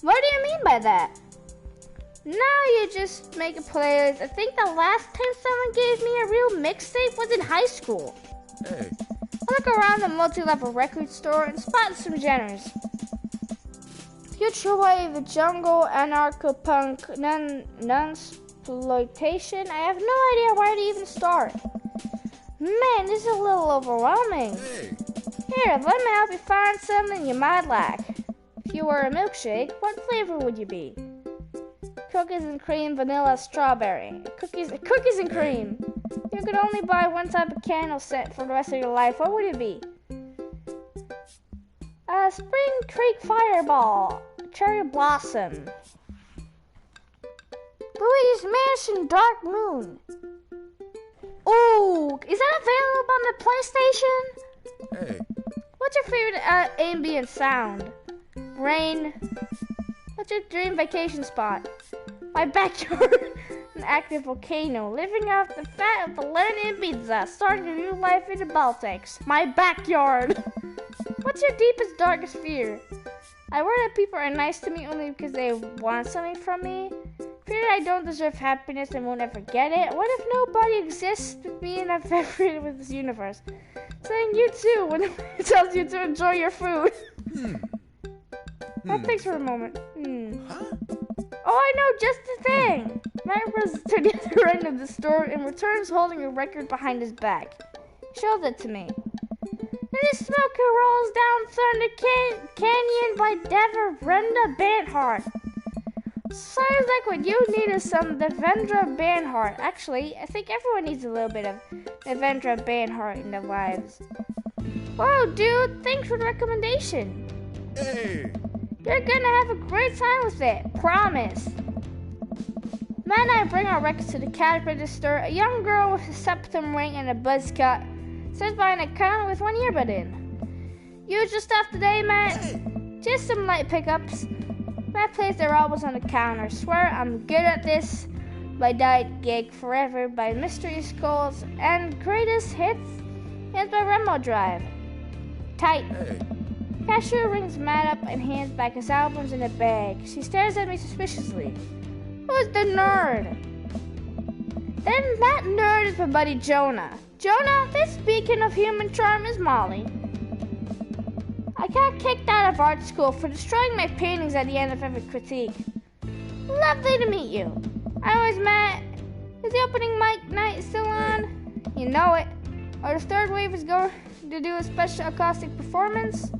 What do you mean by that? Now you just make a playlist. I think the last time someone gave me a real mixtape was in high school. Hey! I look around the multi-level record store and spot some genres. Future wave, jungle, anarcho-punk, nunsploitation. I have no idea where to even start. Man, this is a little overwhelming. Hey! Here, let me help you find something you might like. If you were a milkshake, what flavor would you be? Cookies and cream, vanilla, strawberry. Cookies and cream. You could only buy one type of candle set for the rest of your life. What would it be? Spring Creek Fireball. Cherry Blossom. Luigi's Mansion Dark Moon. Ooh, is that available on the PlayStation? Hey! What's your favorite ambient sound? Rain. What's your dream vacation spot? My backyard. An active volcano. Living off the fat of the land in pizza. Starting a new life in the Baltics. My backyard. What's your deepest, darkest fear? I worry that people are nice to me only because they want something from me. Fear that I don't deserve happiness and won't ever get it. What if nobody exists with me and I'm separated with this universe? Saying you too when it tells you to enjoy your food. That thinks for a moment. Huh? Oh, I know just the thing. Matt runs to the other end of the store and returns holding a record behind his back. He shows it to me. And the smoker rolls down Thunder Canyon by Devendra Banhart. Sounds like what you need is some Devendra Banhart. Actually, I think everyone needs a little bit of Devendra Banhart in their lives. Whoa, dude, thanks for the recommendation. Hey! You're gonna have a great time with it, promise. Matt and I bring our records to the cash register. A young girl with a septum ring and a buzz cut sits by an counter with one earbud in. Use your stuff today, Matt? Hey! Just some light pickups. Matt plays their albums on the counter. Swear I'm good at this. My Diet Gig Forever by Mystery Skulls and Greatest Hits ends by Remo Drive. Tight. Hey! Cashier rings Matt up and hands back his albums in a bag. She stares at me suspiciously. Who's the nerd? Then that nerd is my buddy Jonah. Jonah, this beacon of human charm is Molly. I got kicked out of art school for destroying my paintings at the end of every critique. Lovely to meet you. I was Matt. Is the opening mic night still on? You know it. Or the third wave is going to do a special acoustic performance?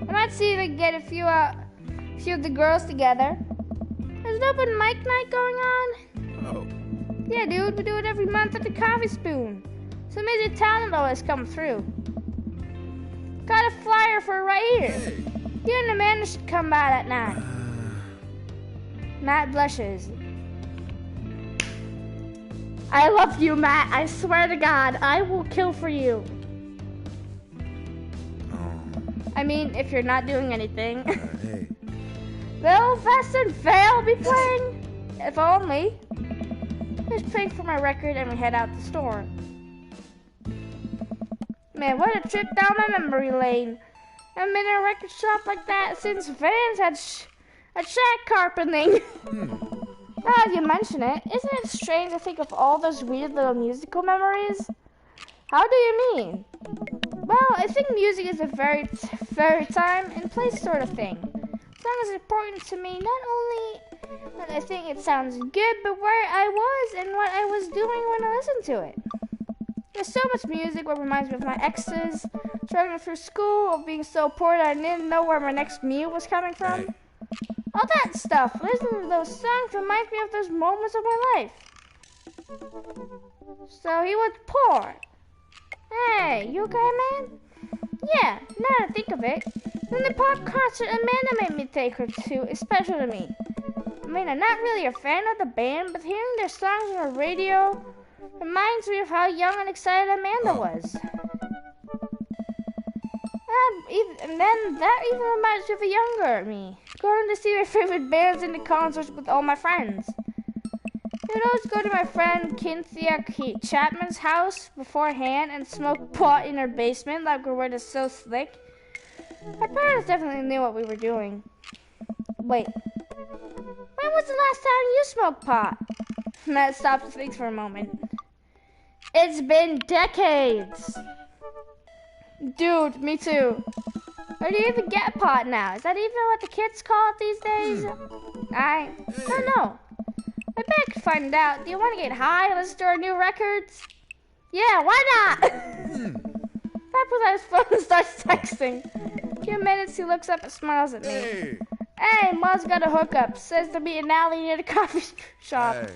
I might see if I can get a few of the girls together. There's an open mic night going on? Oh. Yeah, dude, we do it every month at the Coffee Spoon. Some major talent always come through. Got a flyer for it right here. Hey! You and Amanda should come by that night. Matt blushes. I love you, Matt. I swear to God, I will kill for you. I mean, if you're not doing anything. Hey! Will Fast and Fail be playing? If only. Here's paying for my record and we head out the store. Man, what a trip down my memory lane. I haven't been in a record shop like that since Vans had shack carpeting. Now that you mention it, isn't it strange to think of all those weird little musical memories? How do you mean? Well, I think music is a very time and place sort of thing. Song is important to me, not only that I think it sounds good, but where I was and what I was doing when I listened to it. There's so much music that reminds me of my exes, struggling through school, of being so poor that I didn't know where my next meal was coming from. All that stuff. Listening to those songs reminds me of those moments of my life. So he was poor. Hey, you okay, man? Yeah, now that I think of it, when the pop concert Amanda made me take her to is special to me. I mean, I'm not really a fan of the band, but hearing their songs on the radio reminds me of how young and excited Amanda was. And then that even reminds me of a younger me, going to see my favorite bands in the concerts with all my friends. I would always go to my friend Cynthia Chapman's house beforehand and smoke pot in her basement like we were just so slick. My parents definitely knew what we were doing. Wait, when was the last time you smoked pot? Matt stopped to think for a moment. It's been decades. Dude, me too. Where do you even get pot now? Is that even what the kids call it these days? I don't know. I bet I could find out. Do you want to get high and listen to our new records? Yeah, why not? That pulls out his phone and starts texting. A few minutes, he looks up and smiles at me. Hey! Hey, Mom's got a hookup. Says to meet an alley near the coffee shop. Hey!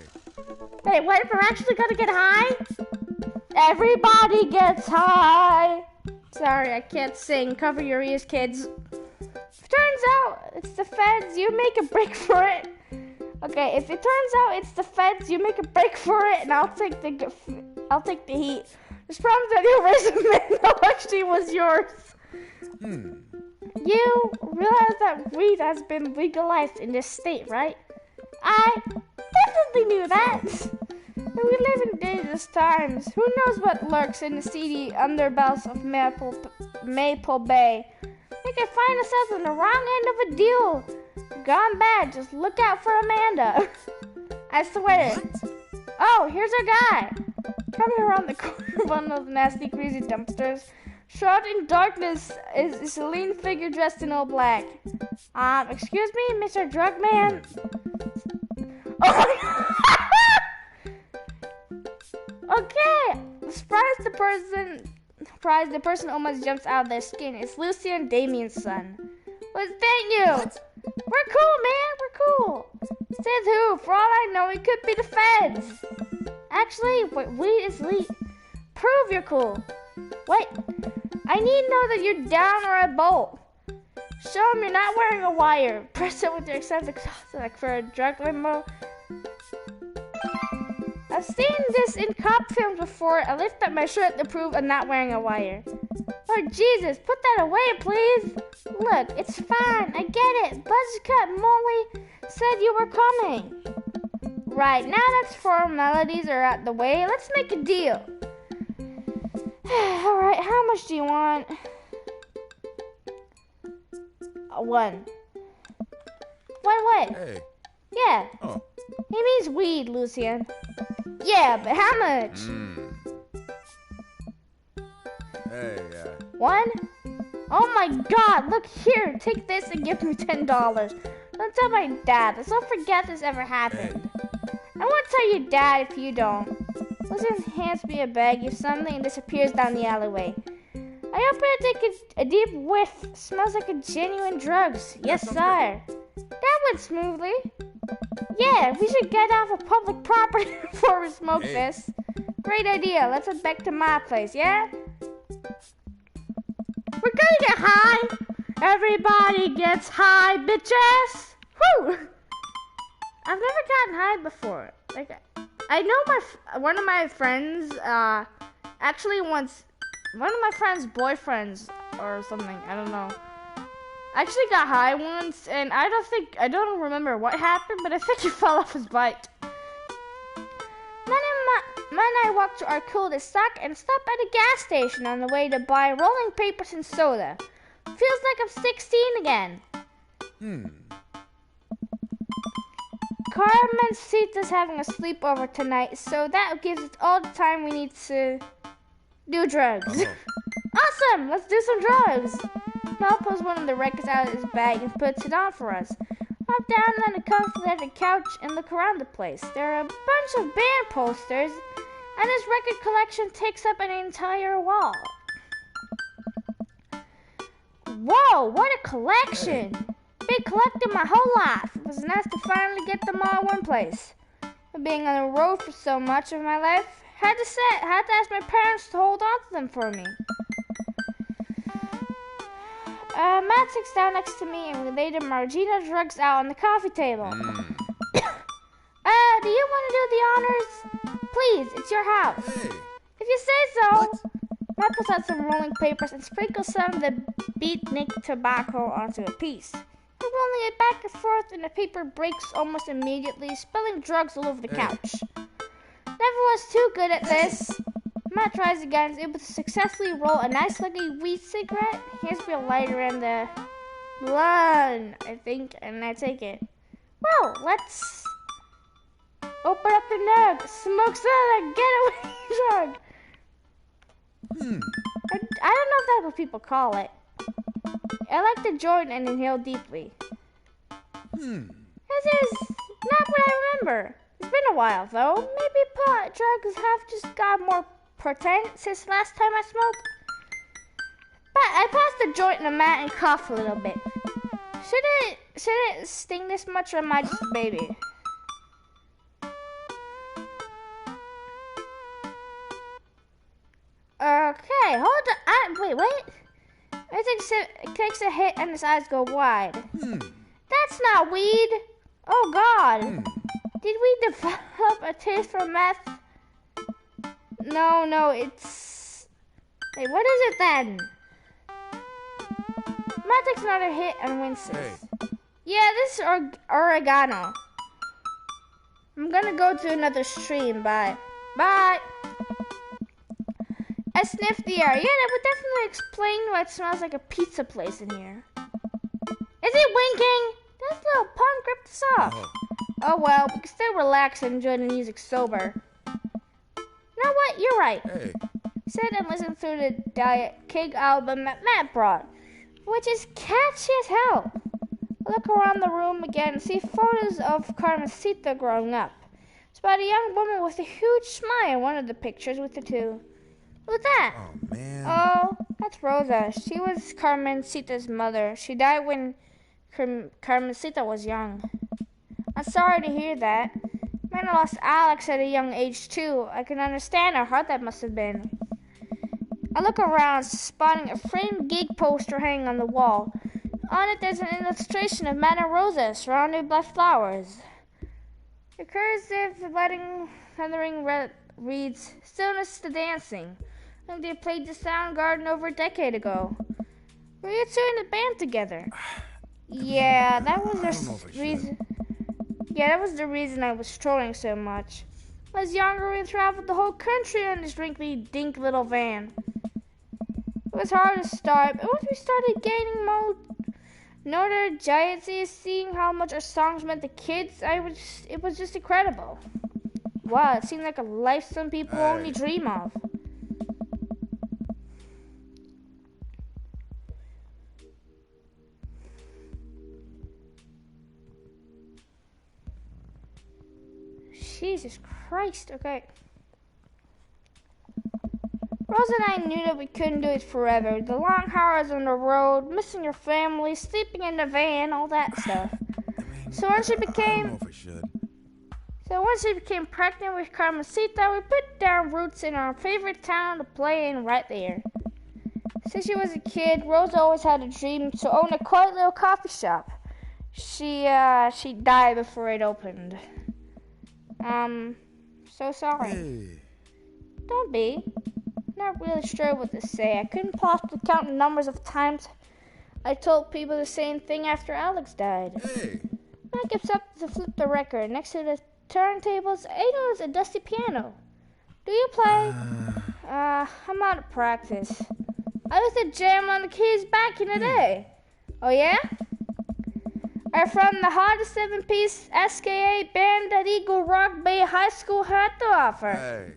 Wait, what if we're actually gonna get high? Everybody gets high. Sorry, I can't sing. Cover your ears, kids. Turns out it's the feds. You make a break for it. Okay, if it turns out it's the feds, you make a break for it, and I'll take the heat. This problem that your resume actually was yours. You realize that weed has been legalized in this state, right? I definitely knew that. But we live in dangerous times. Who knows what lurks in the seedy underbells of Maple Bay? We could find ourselves on the wrong end of a deal. Gone bad. Just look out for Amanda. I swear. What? Oh, here's our guy. Coming around the corner of one of those nasty, greasy dumpsters. Shrouded in darkness is a lean figure dressed in all black. Excuse me, Mr. Drug Man? Oh my God! surprised the person almost jumps out of their skin. It's Lucy and Damien's son. Well, thank you. What? We're cool, man. We're cool. Says who? For all I know, it could be the feds. Actually, weed is legal. Prove you're cool. Wait. I need to know that you're down or a bolt. Show them you're not wearing a wire. Press it with your eccentric like for a drug limo. I've seen this in cop films before. I lift up my shirt to prove I'm not wearing a wire. Lord Jesus, put that away, please. Look, it's fine. I get it. Buzzcut Molly said you were coming. Right, now that formalities are out the way, let's make a deal. Alright, how much do you want? One. One what? Hey. Yeah. Oh. He means weed, Lucian. Yeah, but how much? Hey, One? Oh my god, look here. Take this and give me $10. Don't tell my dad. Let's not forget this ever happened. I won't tell your dad if you don't. Lucian hands me a bag of something and disappears down the alleyway. I open it, take a deep whiff. Smells like a genuine drugs. Yes, sire. That went smoothly. Yeah, we should get off of public property before we smoke this. Great idea. Let's head back to my place, yeah? We're gonna get high. Everybody gets high, bitches. Whew. I've never gotten high before. Like, I know one of my friends, actually once, one of my friend's boyfriends or something, I don't know. I actually got high once, and I don't remember what happened, but I think he fell off his bike. Man and I walked to our cul-de-sac and stopped at a gas station on the way to buy rolling papers and soda. Feels like I'm 16 again. Carmencita's having a sleepover tonight, so that gives us all the time we need to do drugs. Awesome! Let's do some drugs! Mal pulls one of the records out of his bag and puts it on for us. Hop down on a comfy leather couch and look around the place. There are a bunch of band posters, and his record collection takes up an entire wall. Whoa, what a collection! Been collecting my whole life. It was nice to finally get them all in one place. Being on the road for so much of my life, had to ask my parents to hold on to them for me. Matt sits down next to me and we laid the Margina drugs out on the coffee table. Do you want to do the honors? Please, it's your house. Hey. If you say so. Matt pulls out some rolling papers and sprinkles some of the beatnik tobacco onto a piece. We're rolling it back and forth and the paper breaks almost immediately, spilling drugs all over the couch. Never was too good at this. Matt tries again, is able to successfully roll a nice looking weed cigarette. Hands me a lighter and the blunt, I think, and I take it. Well, let's open up the nug, smoke some of that getaway drug. I don't know if that's what people call it. I like to join and inhale deeply. This is not what I remember. It's been a while though. Maybe pot drugs have just got more potent since last time I smoked. But I passed the joint in the mat and coughed a little bit. Should it sting this much or am I just a baby? Okay, hold on. Wait. It takes a hit and his eyes go wide. That's not weed. Oh God. Did we develop a taste for meth? No, it's... Wait, what is it then? Matt takes another hit and winces. Yeah, this is oregano. I'm gonna go to another stream. Bye. Bye. I sniffed the air. Yeah, that would definitely explain why it smells like a pizza place in here. Is it winking? That little punk ripped us off. Oh well, we can still relax and enjoy the music sober. You know what? You're right. Sit and listen through the Diet King album that Matt brought, which is catchy as hell. I look around the room again and see photos of Carmencita growing up. Spot a young woman with a huge smile in one of the pictures with the two Who's that? Oh, man. Oh, that's Rosa. She was Carmencita's mother. She died when Carmencita was young. I'm sorry to hear that. Man, I lost Alex at a young age, too. I can understand how hard that must have been. I look around, spotting a framed gig poster hanging on the wall. On it, there's an illustration of Matt and Rosa surrounded by flowers. The cursive lettering reads, "Stillness to dancing." I think they played the Soundgarden over a decade ago. Were you two in the band together? Yeah, that was the reason. Yeah, that was the reason I was strolling so much. When I was younger, we traveled the whole country in this rinky-dink little van. It was hard to start, but once we started gaining notoriety, seeing how much our songs meant to kids, it was just incredible. Wow, it seemed like a life some people only dream of. Jesus Christ, okay. Rose and I knew that we couldn't do it forever. The long hours on the road, missing your family, sleeping in the van, all that stuff. So once she became pregnant with Carmencita, we put down roots in our favorite town to play in right there. Since she was a kid, Rose always had a dream to own a quiet little coffee shop. She died before it opened. So sorry. Hey. Don't be. Not really sure what to say. I couldn't possibly count the numbers of times I told people the same thing after Alex died. Hey. Matt gets up to flip the record. Next to the turntables, Ada has a dusty piano. Do you play? I'm out of practice. I used to jam on the keys back in the day. Oh yeah? Are from the hottest 7-piece SKA band that Eagle Rock Bay High School had to offer. Hey.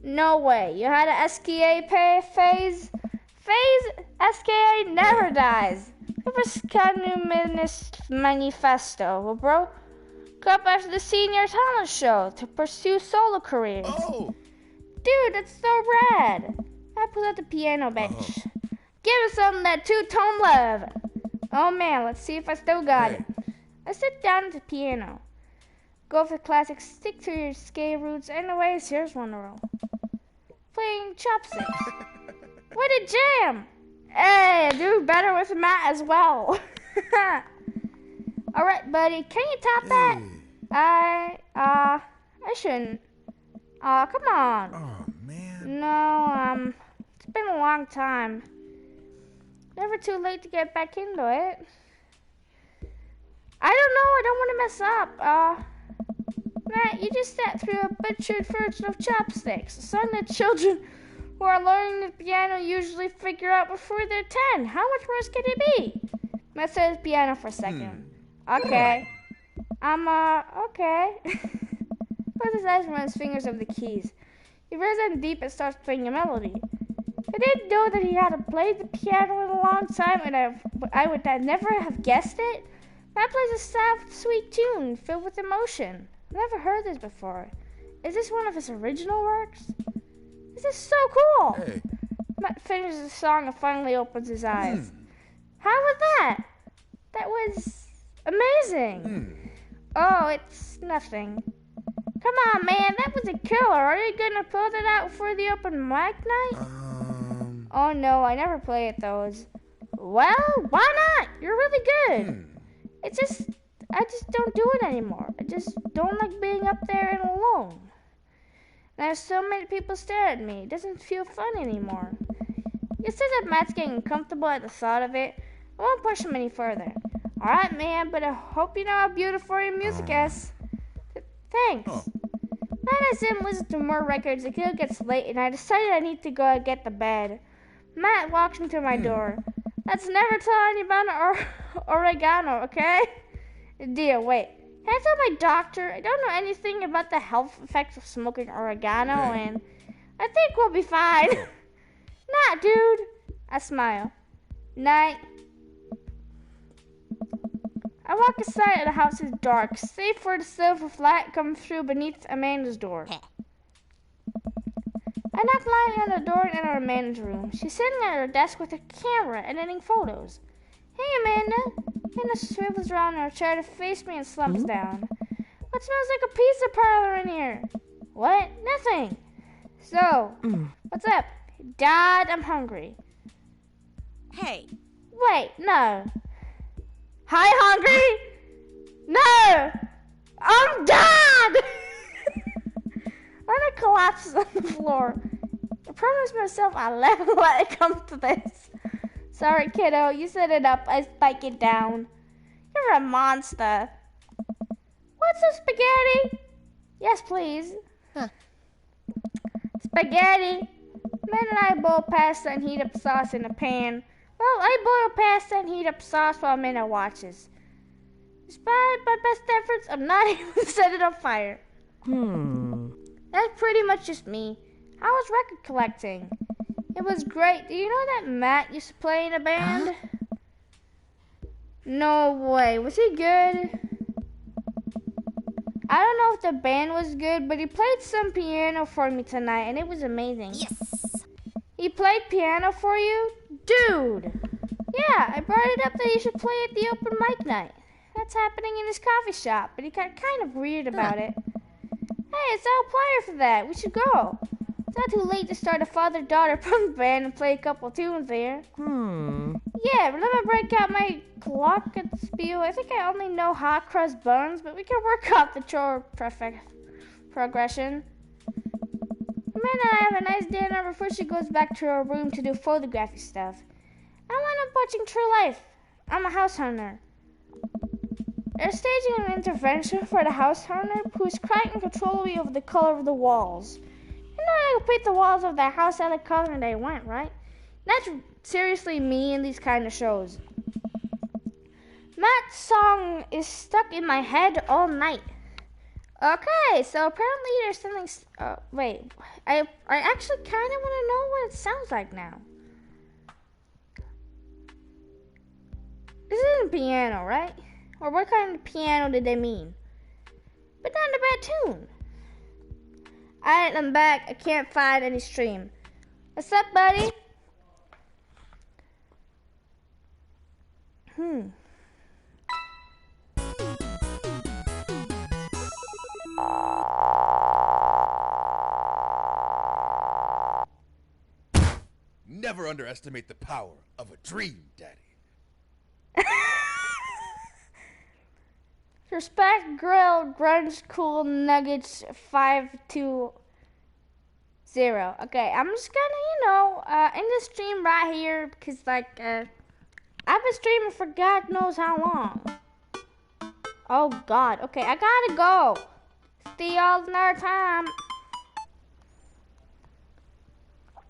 No way. You had a SKA phase? SKA never dies. It was Communist Manifesto, well, bro. Go up after the senior talent show to pursue solo careers. Oh. Dude, that's so rad. I pulled out the piano bench. Give us some of that two-tone love. Oh man, let's see if I still got it. I sit down at the piano. Go for the classic stick to your ska roots. Anyways, here's one roll. Playing chopsticks. What a jam! Hey, I do better with Matt as well. Alright, buddy, can you top that? I shouldn't. Come on. Oh, man. No, it's been a long time. Never too late to get back into it. I don't know, I don't want to mess up. Matt, you just sat through a butchered version of chopsticks, a song that children who are learning the piano usually figure out before they're 10. How much worse can it be? Matt said the piano for a second. Okay. Okay. Puts his eyes around his fingers over the keys. He rolls them deep and starts playing a melody. I didn't know that he hadn't played the piano in a long time, and I would never have guessed it. Matt plays a soft, sweet tune filled with emotion. I've never heard this before. Is this one of his original works? This is so cool! Hey. Matt finishes the song and finally opens his eyes. How was that? That was amazing. Oh, it's nothing. Come on, man, that was a killer. Are you gonna pull that out for the open mic night? Oh no, I never play at those. Well, why not? You're really good. I just don't do it anymore. I just don't like being up there and alone. And I have so many people stare at me. It doesn't feel fun anymore. You said that Matt's getting comfortable at the thought of it. I won't push him any further. Alright, man, but I hope you know how beautiful your music is. Thanks. Matt and I sit and listen to more records until it gets late, and I decided I need to go and get to bed. Matt walks me to my door. Let's never tell anybody oregano, okay? Deal, wait. Can I tell my doctor? I don't know anything about the health effects of smoking oregano, and I think we'll be fine. Nah, dude. I smile. Night. I walk inside and the house is dark, save for the silver light coming through beneath Amanda's door. I I knocked lightly on the door and entered Amanda's room. She's sitting at her desk with a camera and editing photos. Hey, Amanda. Amanda swivels around in her chair to face me and slumps down. What smells like a pizza parlor in here? What? Nothing. So, what's up? Dad, I'm hungry. Hey. Wait, no. Hi, hungry? No! I'm Dad! Lena collapses on the floor. I promised myself I'll never let it come to this. Sorry, kiddo. You set it up. I spike it down. You're a monster. Want some spaghetti? Yes, please. Spaghetti. Man and I boil pasta and heat up sauce in a pan. Well, I boil pasta and heat up sauce while Minna watches. Despite my best efforts, I'm not able to set it on fire. That's pretty much just me. I was record collecting. It was great. Do you know that Matt used to play in a band? No way. Was he good? I don't know if the band was good, but he played some piano for me tonight, and it was amazing. Yes. He played piano for you? Dude! Yeah, I brought it up that he should play at the open mic night. That's happening in his coffee shop, but he got kind of weird about it. Hey, it's our player for that. We should go. It's not too late to start a father-daughter punk band and play a couple tunes there. Yeah, but let me break out my glockenspiel. I think I only know hot crust buns, but we can work out the chore progression. Amanda and I have a nice dinner before she goes back to her room to do photography stuff. I wind up watching True Life. I'm a house hunter. They're staging an intervention for the house hunter who is quite uncontrollably over the color of the walls. You know I could paint the walls of their house any color they want, right? That's seriously me in these kind of shows. Matt's song is stuck in my head all night. Okay, so apparently there's something... wait, I actually kind of want to know what it sounds like now. This isn't piano, right? Or what kind of piano did they mean? But not a bad tune. Alright, I'm back. I can't find any stream. What's up, buddy? Never underestimate the power of a dream, Daddy. Respect Grill Grunge Cool Nuggets 520. Okay, I'm just gonna, end the stream right here because, like, I've been streaming for God knows how long. Oh, God. Okay, I gotta go. See y'all another time.